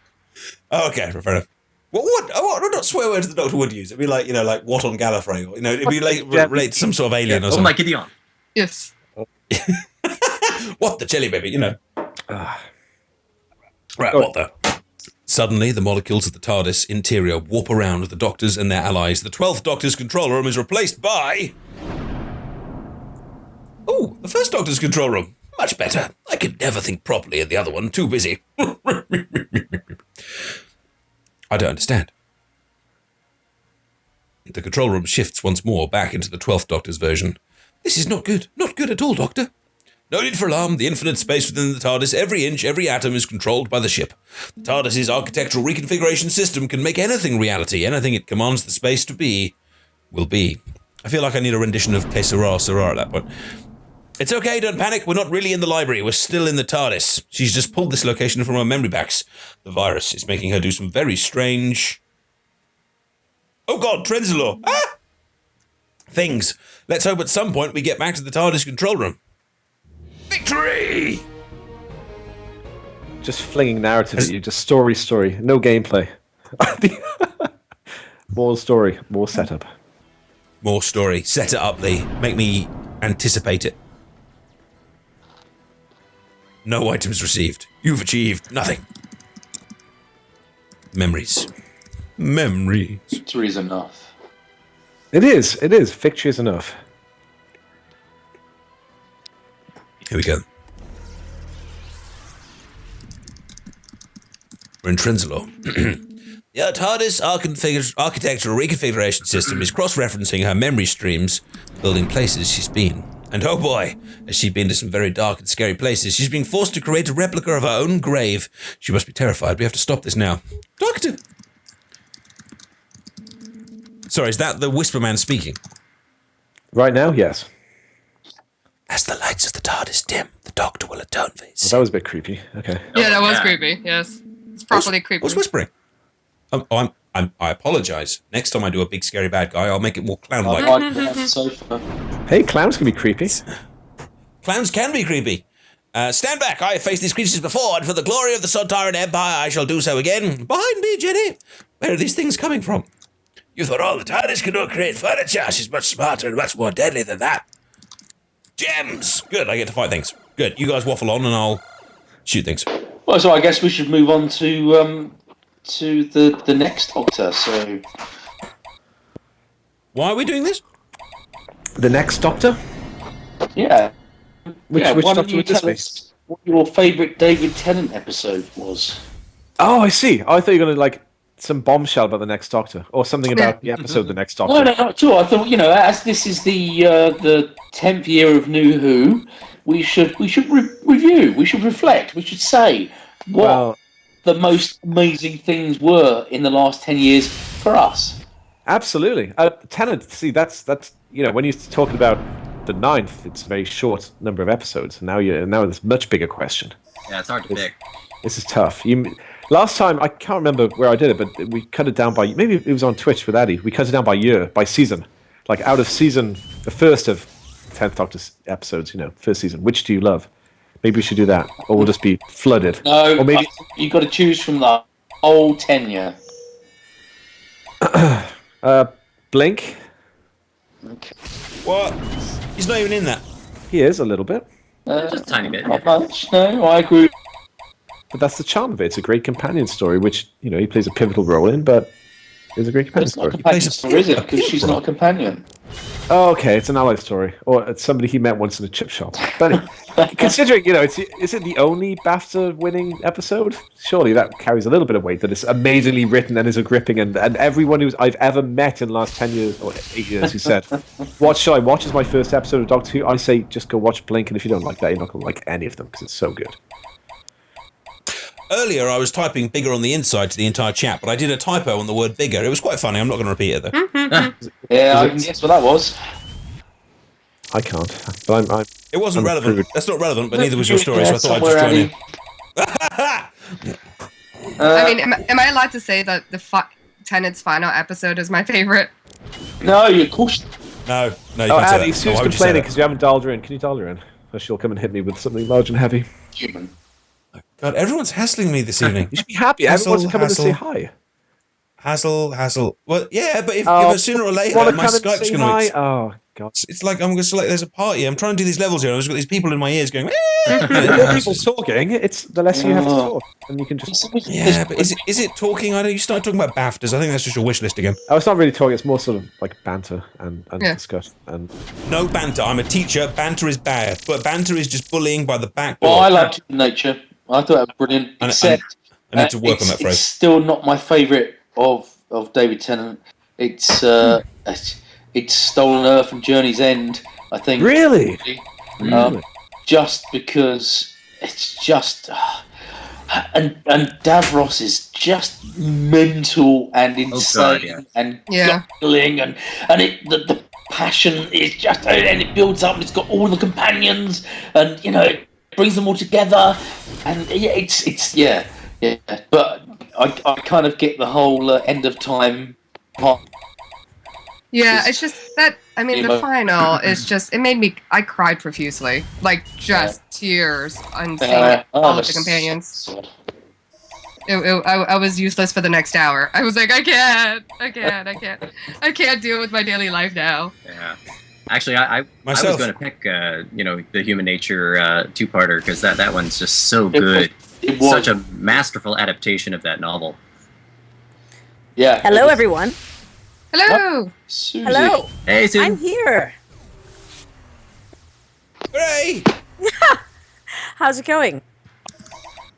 Oh, okay, fair enough. What not swear words the Doctor would use? It'd be like, like what on Gallifrey, or it'd be like relate to some sort of alien or Oh something. my Gideon. Yes. What the jelly baby, Right, what the? Suddenly, the molecules of the TARDIS interior warp around the Doctors and their allies. The 12th Doctor's control room is replaced by... Oh, the 1st Doctor's control room. Much better. I could never think properly in the other one. Too busy. I don't understand. The control room shifts once more back into the 12th Doctor's version. This is not good. Not good at all, Doctor. No need for alarm. The infinite space within the TARDIS, every inch, every atom is controlled by the ship. The TARDIS's architectural reconfiguration system can make anything reality. Anything it commands the space to be, will be. I feel like I need a rendition of Que Sera, Sera at that point. It's okay, don't panic. We're not really in the library. We're still in the TARDIS. She's just pulled this location from her memory banks. The virus is making her do some very strange... Oh God, Trenzalore! Ah! Things. Let's hope at some point we get back to the TARDIS control room. Victory! Just flinging narrative at you, just story, no gameplay. More story, more setup. More story. Set it up, Lee. Make me anticipate it. No items received. You've achieved nothing. Memories. Victory's enough. It is. Victory is enough. Here we go. We're in Trenzalore. The TARDIS architectural reconfiguration system is cross-referencing her memory streams, building places she's been. And oh boy, has she been to some very dark and scary places. She's being forced to create a replica of her own grave. She must be terrified. We have to stop this now. Doctor! Sorry, is that the Whisper Man speaking? Right now, yes. As the lights of the TARDIS dim, the Doctor will atone for his... Well, that was a bit creepy. Okay. Yeah, that was yeah. creepy. Yes. It's properly creepy. What's whispering? I apologise. Next time I do a big scary bad guy, I'll make it more clown-like. I like the sofa. Hey, clowns can be creepy. Clowns can be creepy. Stand back. I have faced these creatures before, and for the glory of the Sontaran Empire, I shall do so again. Behind me, Jenny. Where are these things coming from? You thought all the TARDIS could do create furniture. She's much smarter and much more deadly than that. Gems. Good, I get to fight things. Good, you guys waffle on and I'll shoot things. Well, so I guess we should move on to the next Doctor. So, why are we doing this? The next Doctor? yeah. Which why don't Doctor you would this tell be? us what your favourite David Tennant episode was? Oh, I see. I thought you were going to, like, some bombshell about the next Doctor. Or something about the episode of the next Doctor. No, not at all. I thought, as this is the 10th year of New Who, we should review, we should reflect, we should say what the most amazing things were in the last 10 years for us. Absolutely. Tennant, see, that's when you're talking about the 9th, it's a very short number of episodes. And now there's a much bigger question. Yeah, it's hard to pick. This is tough. Last time, I can't remember where I did it, but we cut it down by... Maybe it was on Twitch with Addy. We cut it down by season. Like, out of season... The first of 10th Doctor episodes, first season. Which do you love? Maybe we should do that. Or we'll just be flooded. No, or maybe you've got to choose from the whole tenure. Blink. Okay. What? He's not even in that. He is, a little bit. Just a tiny bit. Not much, no, I agree. But that's the charm of it. It's a great companion story, which, he plays a pivotal role in, but it's a great companion It's not a story. companion story, is it? Because she's not a companion. Oh, okay, it's an allied story. Or it's somebody he met once in a chip shop. But considering, is it the only BAFTA-winning episode? Surely that carries a little bit of weight, that it's amazingly written and is a gripping, and everyone I've ever met in the last 10 years, or 8 years, who said, what should I watch as my first episode of Doctor Who? I say, just go watch Blink, and if you don't like that, you're not going to like any of them, because it's so good. Earlier, I was typing bigger on the inside to the entire chat, but I did a typo on the word bigger. It was quite funny. I'm not going to repeat it, though. Yeah, I can guess what that was. I can't, but I'm It wasn't I'm relevant. rude. That's not relevant, but neither was your story, so I thought I'd Somewhere, just join in. I mean, am I allowed to say that the Tennant's final episode is my favorite? No, of course. No, you Oh, can't say Abby, that. Sue's Why would you say complaining that? because you haven't dialed her in. Can you dial her in? Or she'll come and hit me with something large and heavy. Human. God, everyone's hassling me this evening. You should be happy. Everyone's coming to say hi. Hassle. Well, yeah, but if sooner or later, Wanna my come and Skype's say going hi? to... Oh, God. It's like I'm just like there's a party. I'm trying to do these levels here, and I've just got these people in my ears going. The more people talking, it's the less you have to talk, and you can just. Yeah, but is it talking? I know you start talking about BAFTAs. I think that's just your wish list again. Oh, it's not really talking. It's more sort of like banter and Yeah. discussion. And No banter. I'm a teacher. Banter is bad, but banter is just bullying by the back door. Well, I liked Human Nature. I thought that was brilliant. I Except need to work on that it's phrase. still not my favourite of David Tennant. It's Stolen Earth and Journey's End. I think really, just because it's just and Davros is just mental and insane and guzzling and the passion is just, and it builds up and it's got all the companions and it brings them all together and it's but I kind of get the whole end of time part. Yeah, it's just that, I mean, the final is just, I cried profusely. Like, just tears on seeing all of the companions. I was useless for the next hour. I was like, I can't deal with my daily life now. Yeah. Actually, I was going to pick, the Human Nature two-parter, because that one's just so good. It's such a masterful adaptation of that novel. Yeah. Hello, everyone. Hello! Susie. Hello. Hey, Sue. I'm here. Hooray! How's it going?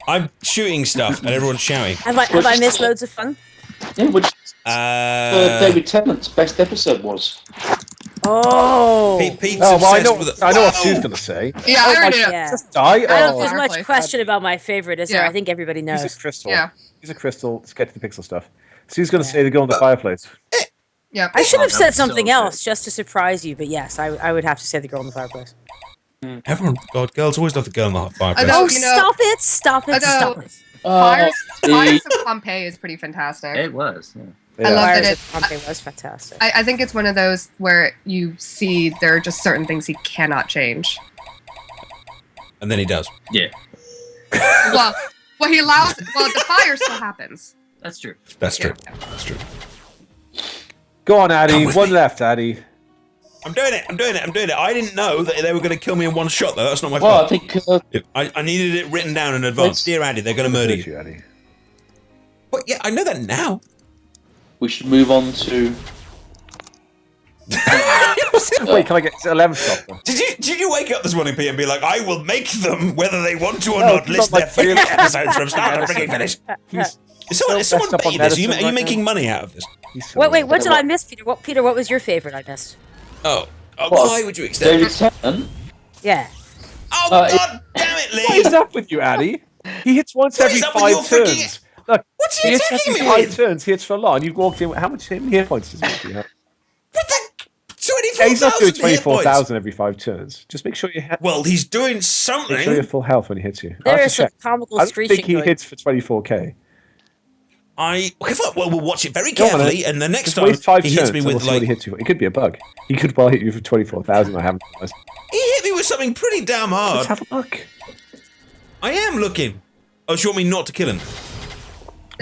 I'm shooting stuff and everyone's shouting. Have I missed loads of fun? Yeah, which David Tennant's best episode was. Oh. Pete's well, I obsessed know with what Sue's going to say. Yeah, I already know. Yeah. Just die. I don't know if Oh, there's much Fireplace. question about my favorite, is there? I think everybody knows. he's a crystal. Yeah. He's a crystal. Let's get to the pixel stuff. Sue's going to say the girl in the fireplace. Yeah. I should have that said was so something good. else just to surprise you, but yes, I would have to say the girl in the fireplace. Everyone, God, girls always love the girl in the fireplace. I know. Oh, you know- stop it! Stop it! Although- Stop it! Fires of Pompeii is pretty fantastic. It was. Yeah. I love that Fires it. of Pompeii was fantastic. I think it's one of those where you see there are just certain things he cannot change. And then he does. Yeah, well, he allows. Well, the fire still happens. that's true. That's true. Yeah. That's true. Go on, Addy. Come with One me. left, Addy. I'm doing it. I didn't know that they were going to kill me in one shot, though. That's not my Well, I fault. think I needed it written down in advance. Dear Andy, they're going to murder you. Addy. Well, yeah, I know that now. we should move on to. Wait, can I get 11th Doctor? Did you wake up this morning, Pete, and be like, I will make them, whether they want to or No, not, it's list not their like favourite really- episodes from start to freaking finish? He's Is someone so messed up pay on this? Are you medicine right making now. money out of this? He's so Wait, what did What? I miss, Peter? Peter, what was your favorite I missed? Oh, What? why would you extend David this? Tennant. Yeah. Oh, Uh, God damn it, What is Lee! up with you, Addy? He hits once What every is up with your 5 freaking- turns. Look, What's he he hits attacking every me 5 with? turns. He hits for a lot. And you've walked in. How many hit points does he have? What the? Yeah, he's not doing 24,000 hit points. 24,000 every 5 turns. Just make sure you Well, he's doing make sure you're something. full health when he hits you. There I have is to some check. comical I don't screeching think he going. hits for 24k. Okay, fine. Well, we'll watch it very Go on, carefully, then. and the next Just time waste 5 he turns. hits me and we'll with see what he like hits you. It could be a bug. He could well hit you for 24,000. I haven't. Let's he hit me with something pretty damn hard. have a look. I am looking. Oh, so you want me not to kill him?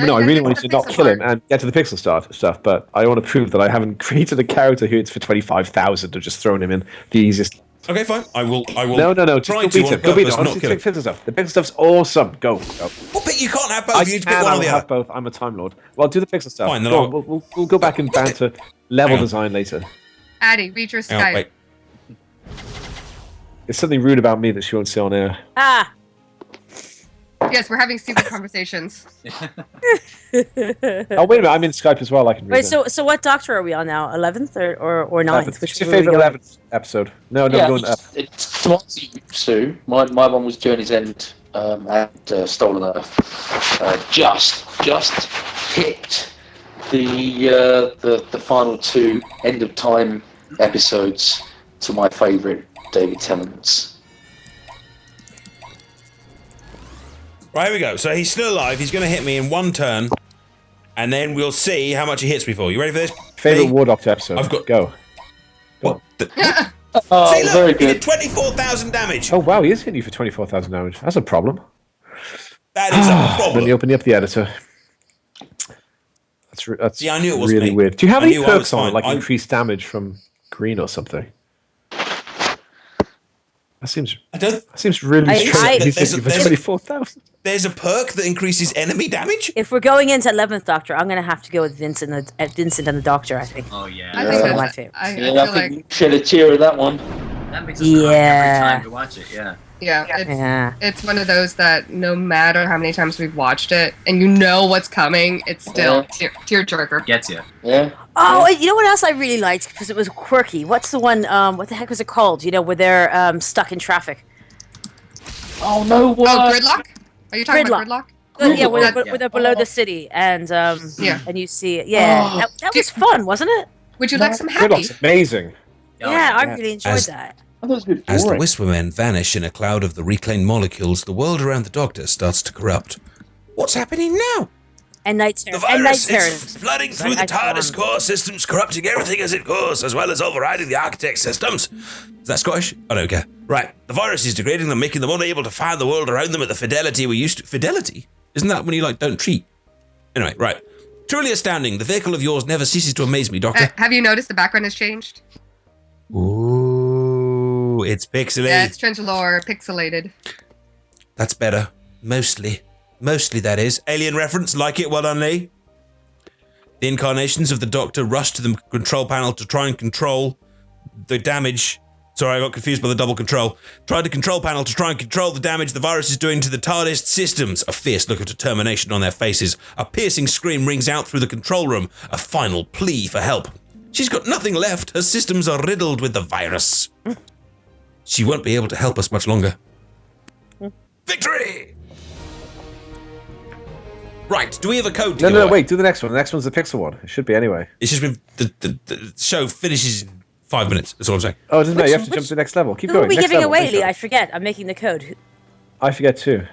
No, I Yeah, really get wanted the to not pixel kill him part. and get to the pixel stuff, but I want to prove that I haven't created a character who hits for 25,000 and just thrown him in the easiest. Okay, fine. I will. No, just try go to beat on him. Go beat purpose him. I want not to see kill the him. pixel stuff. The pixel stuff's awesome. Go. Well, but you can't have both. I You need to pick can. one or I'll the have other. both. I'm a Time Lord. Well, do the pixel stuff. Fine, then Go I'll- on, we'll go back and banter level Hang on. design later. Addy, read your Hang on, Skype. wait. There's something rude about me that she won't say on air. Ah. Yes, we're having secret conversations. Oh, wait a minute. I'm in Skype as well. I can read Wait, that. so what doctor are we on now? 11th or 9th? What's Which your one are we favorite going? 11th episode? No, Yeah, we're going up. it's to answer you, Sue. My one was Journey's End and Stolen Earth. Just hit the final 2 End of Time episodes to my favourite David Tennant's. Right, here we go. So he's still alive. He's going to hit me in one turn, and then we'll see how much he hits me for. You ready for this? Favorite Lee? War Doctor episode? I've got- Go. What? Oh, See, look, very he did good. 24,000 damage. Oh, wow. He is hitting you for 24,000 damage. That's a problem. That is a Let me problem. open up the editor. That's See, I knew it wasn't really me. weird. Do you have I any knew I was perks on fine. it, like I- increased damage from green or something? That seems really I- strange. I- He's there's hitting a- you for there's a- 24,000. There's a perk that increases enemy damage? If we're going into 11th Doctor, I'm going to have to go with Vincent and the Doctor, I think. Oh yeah, I Yeah. think One of my that's. favorites. I Yeah, feel I like. think you shed a tear at that one. that makes us cry every Yeah. time we watch it. Yeah. Yeah, Yeah. it's one of those that no matter how many times we've watched it and you know what's coming, it's still tearjerker. Gets you. Yeah. Oh, and you know what else I really liked because it was quirky. What's the one? What the heck was it called? You know, where they're stuck in traffic. Oh no! Oh, What? gridlock? Are you talking about gridlock? Yeah, where that- they're below the city, and Yeah. and you see, yeah, Oh. that was fun, wasn't it? Would you like some happy? Gridlock's amazing. Oh, Yeah, I yeah. really enjoyed As- that. I thought it was a bit As the boring. Whispermen vanish in a cloud of the reclaimed molecules, the world around the Doctor starts to corrupt. What's happening now? And Night The Terror. And Night virus Terror. is flooding through the Night Terror. TARDIS core systems, corrupting everything as it goes, as well as overriding the architect systems. Is that Scottish? I don't care. Right. The virus is degrading them, making them unable to find the world around them at the fidelity we used to. Fidelity? Isn't that when you, don't cheat? Anyway, right. Truly astounding. The vehicle of yours never ceases to amaze me, Doctor. Have you noticed the background has changed? Ooh, it's pixely. Yeah, it's Trenchalour pixelated. That's better. Mostly. Mostly, that is. Alien reference, like it, well done, Lee. The incarnations of the Doctor rush to the control panel to try and control the damage. Sorry, I got confused by the double control. Tried the control panel to try and control the damage the virus is doing to the TARDIS systems. A fierce look of determination on their faces. A piercing scream rings out through the control room. A final plea for help. She's got nothing left. Her systems are riddled with the virus. She won't be able to help us much longer. Victory! Right, do we have a code to No, give no, away? wait. Do the next one. The next one's the pixel one. It should be anyway. It's just been the show finishes in 5 minutes. That's all I'm saying. Oh, it doesn't matter. You have to Which- jump to the next level. Keep Who are going. we Next giving level, away, next Lee? level. I forget. I'm making the code. I forget too.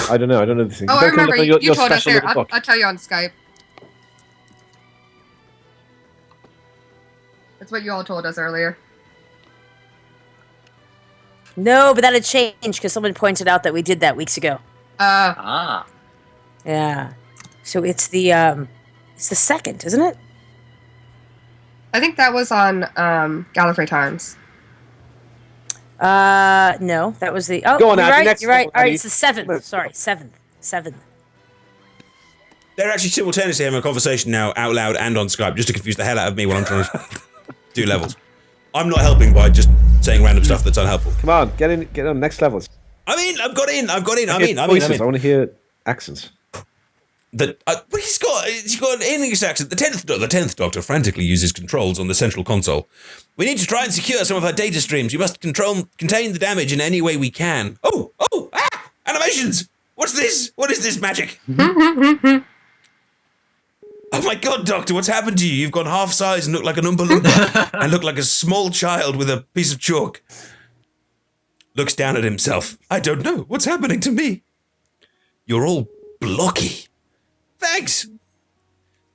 I don't know. I don't know the thing. Oh, I Don't remember. look at You your told us special there. little book. I'll tell you on Skype. That's what you all told us earlier. No, but that had changed because someone pointed out that we did that weeks ago. Ah. Yeah. So it's the second, isn't it? I think that was on Gallifrey Times. No, that was the. Oh, Go on, you're Abby, right. next You're right. one, All right, Abby. it's the seventh. Sorry, seventh. They're actually simultaneously having a conversation now out loud and on Skype just to confuse the hell out of me while I'm trying to do levels. I'm not helping by just saying random stuff that's unhelpful. Come on, get on next levels. I mean, I've got in. Voices. I want to hear accents. Well, he's got an English accent. The 10th Doctor frantically uses controls on the central console. We need to try and secure some of our data streams. We must contain the damage in any way we can. Animations! What's this? What is this magic? Oh my God, Doctor, what's happened to you? You've gone half size and look like an Oompa Loompa and look like a small child with a piece of chalk. Looks down at himself. I don't know. What's happening to me? You're all blocky. Thanks.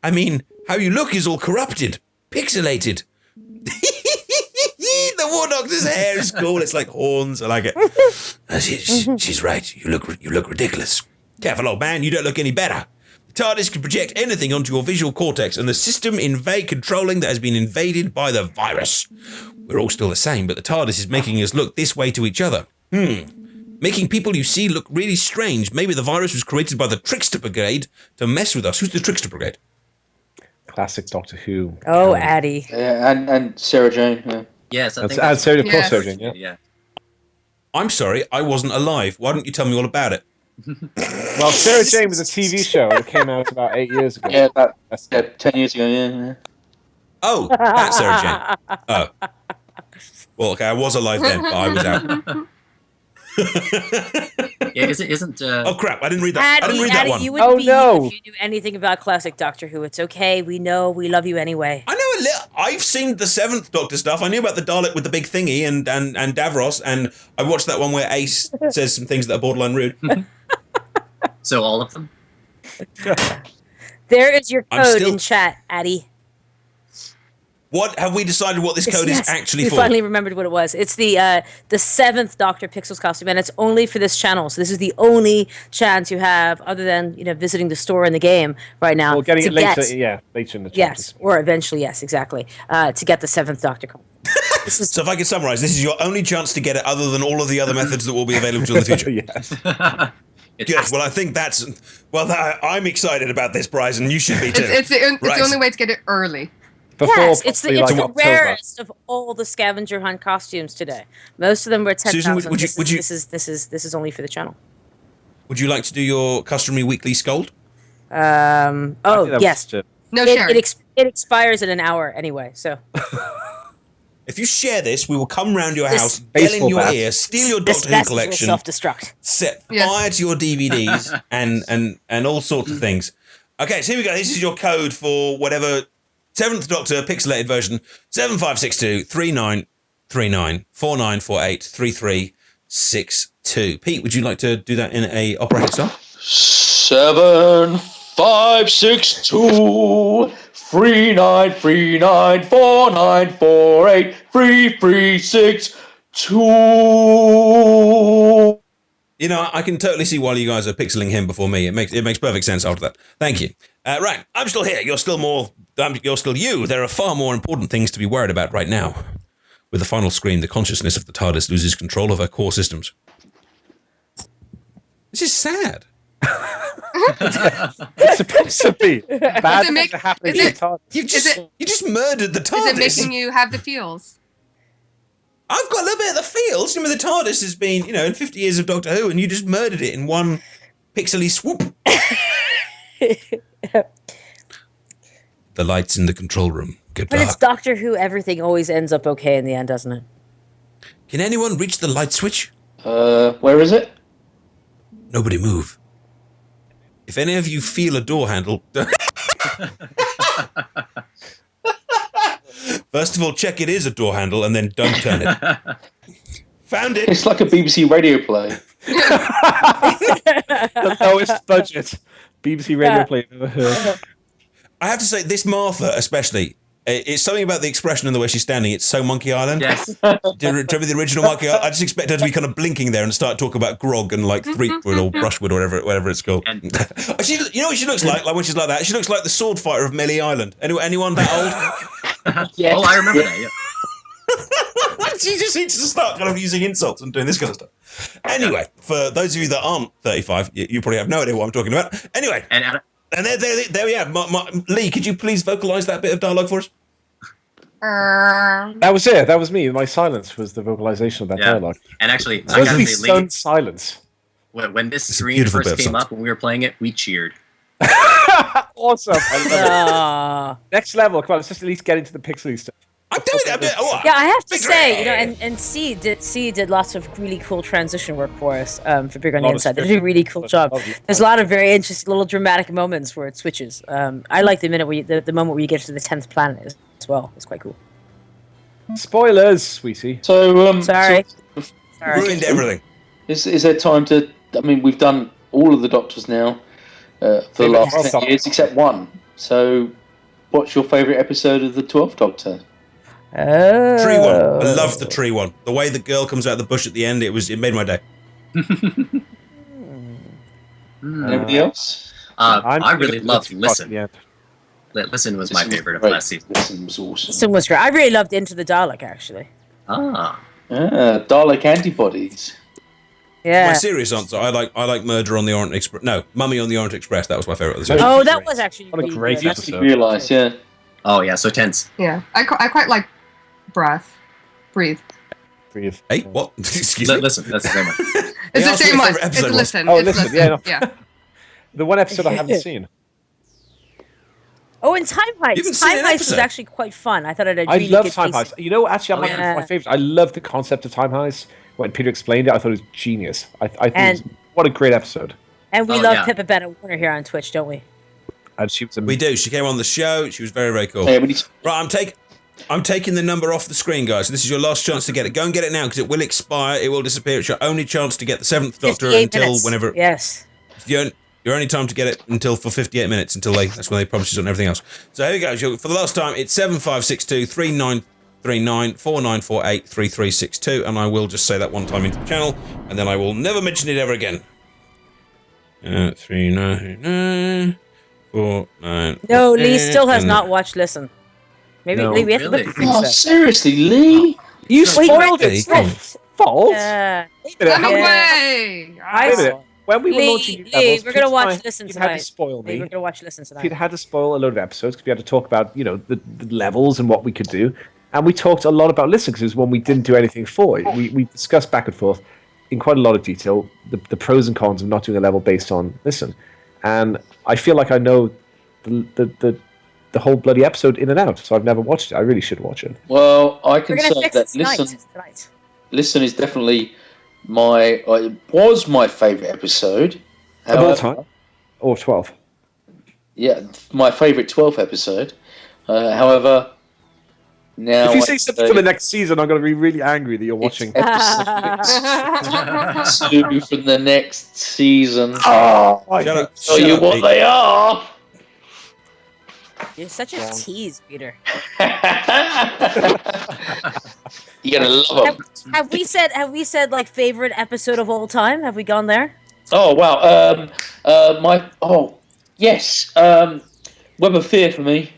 I mean, how you look is all corrupted, pixelated. The War Doctor's hair is cool. It's like horns. I like it. She's right. You look ridiculous. Careful, old man. You don't look any better. The TARDIS can project anything onto your visual cortex, and the system controlling that has been invaded by the virus. We're all still the same, but the TARDIS is making us look this way to each other. Making people you see look really strange. Maybe the virus was created by the Trickster Brigade to mess with us. Who's the Trickster Brigade? Classic Doctor Who. Oh, Addie. Yeah, and Sarah Jane. Yeah. Yes, I think Add that's Sarah, Yes. Sarah Jane, yeah. yeah. I'm sorry, I wasn't alive. Why don't you tell me all about it? Well, Sarah Jane was a TV show that came out about 8 years ago. Yeah, 10 years ago, yeah. Oh, that's Sarah Jane. Oh. Well, okay, I was alive then, but I was out. Yeah, isn't Oh, crap, I didn't read that. I didn't read that Addie, one. you wouldn't Oh, be no. if you knew anything about classic Doctor Who. It's okay. We know. We love you anyway. I know a little. I've seen the 7th Doctor stuff. I knew about the Dalek with the big thingy and Davros, and I watched that one where Ace says some things that are borderline rude. so all of them? There is your I'm code still- in chat, Addie. What have we decided what this code is actually we for? finally remembered what it was. It's the 7th Doctor Pixels costume, and it's only for this channel. So this is the only chance you have, other than visiting the store in the game right now. Well, getting to it later, get- later in the Yes, or eventually, yes, exactly. To get the 7th Doctor costume. So if I can summarize, this is your only chance to get it other than all of the other methods that will be available to you in the future. Yes. Yes, well, I think that's... Well, I'm excited about this prize, and you should be too. It's the Right. only way to get it early. Yes, it's the October. rarest of all the scavenger hunt costumes today. Most of them were 10,000. Susan, would you- This is only for the channel. Would you like to do your customary weekly scold? Oh yes, No it, sharing. it expires in an hour anyway. So If you share this, we will come round your This- house, yell in Baseball your bat. ear, steal your this Doctor Who vessel will collection, self-destruct. set Yes. fire to your DVDs, and all sorts of things. Okay, so here we go. This is your code for whatever 7th Doctor pixelated version: 7562 3939 4948 3362. Pete, would you like to do that in a operatic style? 7562 3939 4948 3362. You know, I can totally see why you guys are pixeling him before me. It makes perfect sense after that. Thank you. Right, I'm still here. You're still you. There are far more important things to be worried about right now. With the final scream, the consciousness of the TARDIS loses control of her core systems. This is sad. It's supposed to be. Bad it make- things are happening is to it- the TARDIS. You just murdered the Is TARDIS. it making you have the feels? I've got a little bit of the feels. You know, the TARDIS has been, in 50 years of Doctor Who, and you just murdered it in one pixely swoop. The lights in the control room get But it's dark. Doctor Who. Everything always ends up okay in the end, doesn't it? Can anyone reach the light switch? Where is it? Nobody move. If any of you feel a door handle... First of all, check it is a door handle, and then don't turn it. Found it. It's like a BBC radio play. The lowest budget BBC radio play I've ever heard. I have to say, this Martha especially, It's something about the expression and the way she's standing. It's so Monkey Island. Yes. Do you remember the original Monkey Island? I just expect her to be kind of blinking there and start talking about grog and like threepwood or brushwood or whatever it's called. And- You know what she looks like? Like when she's like that, she looks like the sword fighter of Melee Island. Anyone that old? Yes. Oh, I remember that. Yeah. She just needs to start kind of using insults and doing this kind of stuff. Anyway, for those of you that aren't 35, you probably have no idea what I'm talking about. Anyway, And there we have. Lee, could you please vocalise that bit of dialogue for us? That was it. That was me. My silence was the vocalization of that Yeah. dialogue. and actually, I Supposed to gotta be say, Lee, stunned silence. when this It's a screen beautiful bit first of came songs. up and we were playing it, we cheered. Awesome. I love it. Ah. Next level. Come on, let's just at least get into the pixely stuff. I'm doing it. Yeah, I have to Big say, Ray. and C did lots of really cool transition work for us for Big on the Lot of Inside. They script. did a really cool job. Lovely. There's a lot of very interesting little dramatic moments where it switches. I like the minute where the moment where you get to the 10th planet as well. It's quite cool. Spoilers, sweetie. So, Sorry. Sorry. Ruined everything. is there time to? I mean, we've done all of the Doctors now for the Favorite last 10 Doctor. years, except one. So, what's your favourite episode of the 12th Doctor? Oh. Tree one. I love the tree one. The way the girl comes out of the bush at the end, it made my day. Anybody else? I really loved Listen. Yeah. Listen was my favorite of Great. last season. Listen was awesome. This one was great. I really loved Into the Dalek, actually. Ah. Dalek antibodies. Yeah. My serious answer, I like Murder on the Orient Express. No, Mummy on the Orient Express. That was my favourite of the series. Oh, that was actually What a really great good. episode. You realise, yeah. Oh yeah, so tense. Yeah, I quite like breathe. Breathe. Hey, what? Excuse me. Listen, that's the same one. It's Yeah, the same my one. favourite It's episode was- listen. Oh, it's Listen, yeah, no. Yeah. The one episode I haven't seen. Oh, and Time You haven't Heist. seen Time an Heist was episode? actually quite fun. I thought it had I really love good Time pacing. Heist. You know, actually, yeah. my favorite. I love the concept of Time Heist. When Peter explained it, I thought it was genius. I think And- it was, what a great episode. And we Oh, love yeah. Pippa Bennett Warner here on Twitch, don't we? And she was We do. She came on the show. She was very, very cool. Yeah, we need to- Right, I'm taking the number off the screen, guys. This is your last chance to get it. Go and get it now because it will expire. It will disappear. It's your only chance to get the 7th Doctor 58 until minutes. whenever. Yes. Your only time to get it until for 58 minutes until that's when they publish it on everything else. So here we go. For the last time, it's 7562 3939 4948 3362, and I will just say that one time into the channel, and then I will never mention it ever again. 399 498. No, Lee still has and- not watched Listen. Maybe No. Lee, we have Really? to fix Oh, that. seriously, Lee? You Wait, spoiled wait, it. It's your fault. Uh, Wait a minute, Let me how- play. Wait a minute. When we were Lee, launching new Lee, levels, we're gonna Peter watch and I- Listen Peter had tonight. to spoil Lee, me. we're gonna watch Listen tonight. Peter had to spoil a load of episodes because we had to talk about, the levels and what we could do. And we talked a lot about Listen because it was one we didn't do anything for. We discussed back and forth in quite a lot of detail the pros and cons of not doing a level based on Listen. And I feel like I know the whole bloody episode in and out, so I've never watched it. I really should watch it. Well, I We're can gonna say fix that it tonight. Listen, Listen is definitely it was my favourite episode. Of all However, time? Or 12? Yeah, my favourite 12th episode. However, now If you I say something for the next season, I'm going to be really angry that you're watching. episode 2 from the next season. Oh, I Shut up. Tell Shut you up, what Lee. they are. You're such a tease, Peter. You're gonna love them. Have we said like favorite episode of all time? Have we gone there? Oh wow. Yes. Web of Fear for me.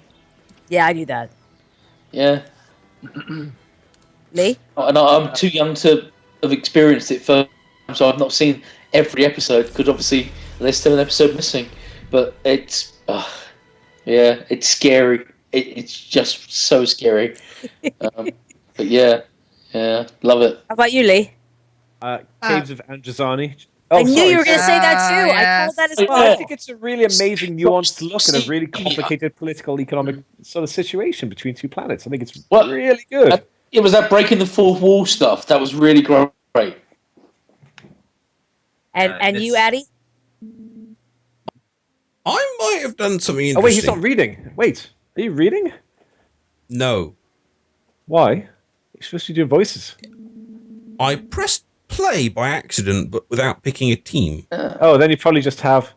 Yeah, I knew that. Yeah. Lee? And I'm too young to have experienced it first, so I've not seen every episode because obviously there's still an episode missing. But it's, it's scary. It's just so scary. But yeah, love it. How about you, Lee? Caves of Androzani. I knew you were going to say that too. I Yes. called that as Yeah. well. I think it's a really amazing, nuanced look at a really complicated political, economic sort of situation between two planets. I think it's Well, really good. It was that breaking the fourth wall stuff that was really great. And you, it's- Addie? I might have done something interesting. Oh, wait, he's not reading. Wait, are you reading? No. Why? You're supposed to do voices. I pressed play by accident, but without picking a team. Oh, then you probably just have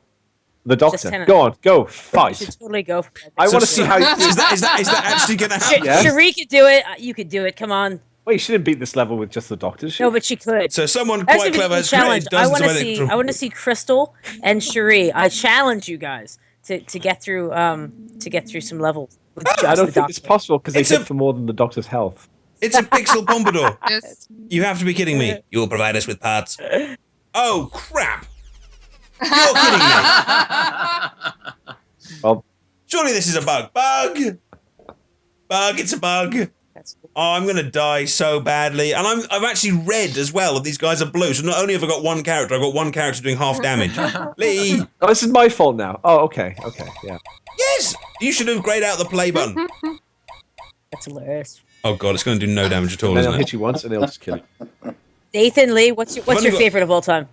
The Doctor. Tennant. Go on, go You fight. should totally go for it. I So- want to see how. Is that actually going to happen? Yes. Cherie could do it. You could do it. Come on. Wait, she didn't beat this level with just the Doctor. She? No, but she could. So someone That's quite gonna be clever the has created challenge. I dozens want of to see. electro- I want to see Crystal and Cherie. I challenge you guys to get through some levels. With just I don't the think it's Doctor. possible because they It's hit a- for more than the Doctor's health. It's a pixel pompadour. Yes. You have to be kidding me. You will provide us with parts. Oh, crap. You're kidding me. Well, Surely this is a bug. Bug, it's a bug. That's cool. Oh, I'm going to die so badly. And I've actually read as well that these guys are blue. So not only have I got one character, I've got one character doing half damage. Lee. oh, this is my fault now. Oh, okay, yeah. Yes. You should have grayed out the play button. That's hilarious. Oh, God. It's going to do no damage at all, And then isn't they'll it? hit you once, and they'll just kill you. Nathan Lee, what's your only got- favorite of all time?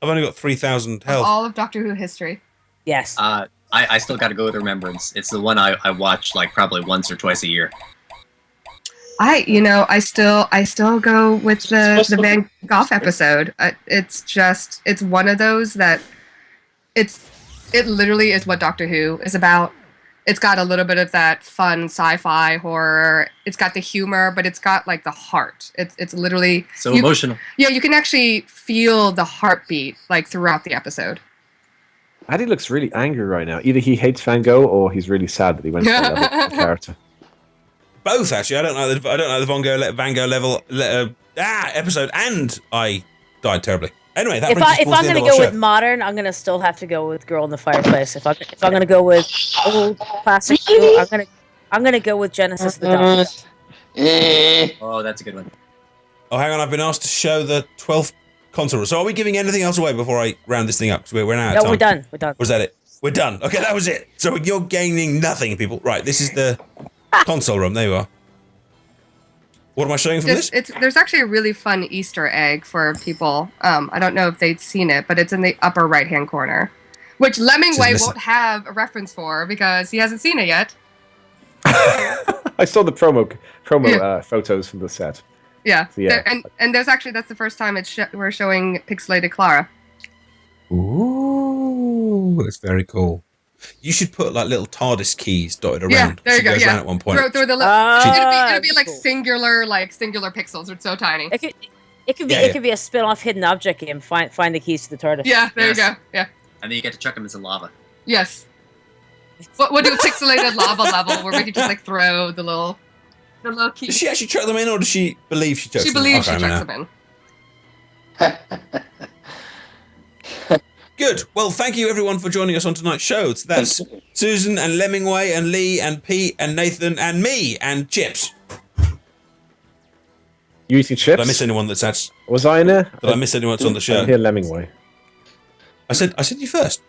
I've only got 3,000 health. All of Doctor Who history. Yes. I still got to go with Remembrance. It's the one I watch like probably once or twice a year. I still go with the Van Gogh episode. It's one of those that it literally is what Doctor Who is about. It's got a little bit of that fun sci-fi horror. It's got the humor, but it's got like the heart. It's literally So you- emotional. Yeah, you can actually feel the heartbeat like throughout the episode. Addy looks really angry right now. Either he hates Van Gogh or he's really sad that he went to that level of character. Both, actually. I don't like the Van Gogh episode, and I died terribly. Anyway, that If brings us I'm towards the gonna end of go our with show. modern, I'm gonna still have to go with Girl in the Fireplace. If I'm gonna go with old classic, I'm gonna go with Genesis of the Doctor. Oh, that's a good one. Oh, hang on. I've been asked to show the 12th console. So are we giving anything else away before I round this thing up? Because we're now out of No, time. we're done. We're done. Was that it? We're done. Okay, that was it. So you're gaining nothing, people. Right, this is the console room. There you are. What am I showing from this? There's actually a really fun Easter egg for people. I don't know if they'd seen it, but it's in the upper right-hand corner, which Lemmingway Just won't have a reference for because he hasn't seen it yet. I saw the promo photos from the set. Yeah, So, yeah. And there's actually that's the first time we're showing pixelated Clara. Ooh, that's very cool. You should put like little TARDIS keys dotted around. Yeah, there She you go. goes Yeah, around at one point. Through the it'll be like cool. singular pixels. It's so tiny. It could be Yeah, it yeah. could be a spin-off hidden object game. Find the keys to the TARDIS. Yeah, there Yes. you go. Yeah, And then you get to chuck them into lava. yes. We'll do a pixelated lava level where we can just like throw the little key. Does she actually chuck them in, or does she believe she chucks She them in? believes Okay, she I chucks know. them in. Good. Well, thank you everyone for joining us on tonight's show. So that's Susan and Lemmingway and Lee and Pete and Nathan and me and Chips. You eating chips? Did I miss anyone that's Was I in there? Did I miss anyone that's on the I show? hear Lemmingway. I said you first.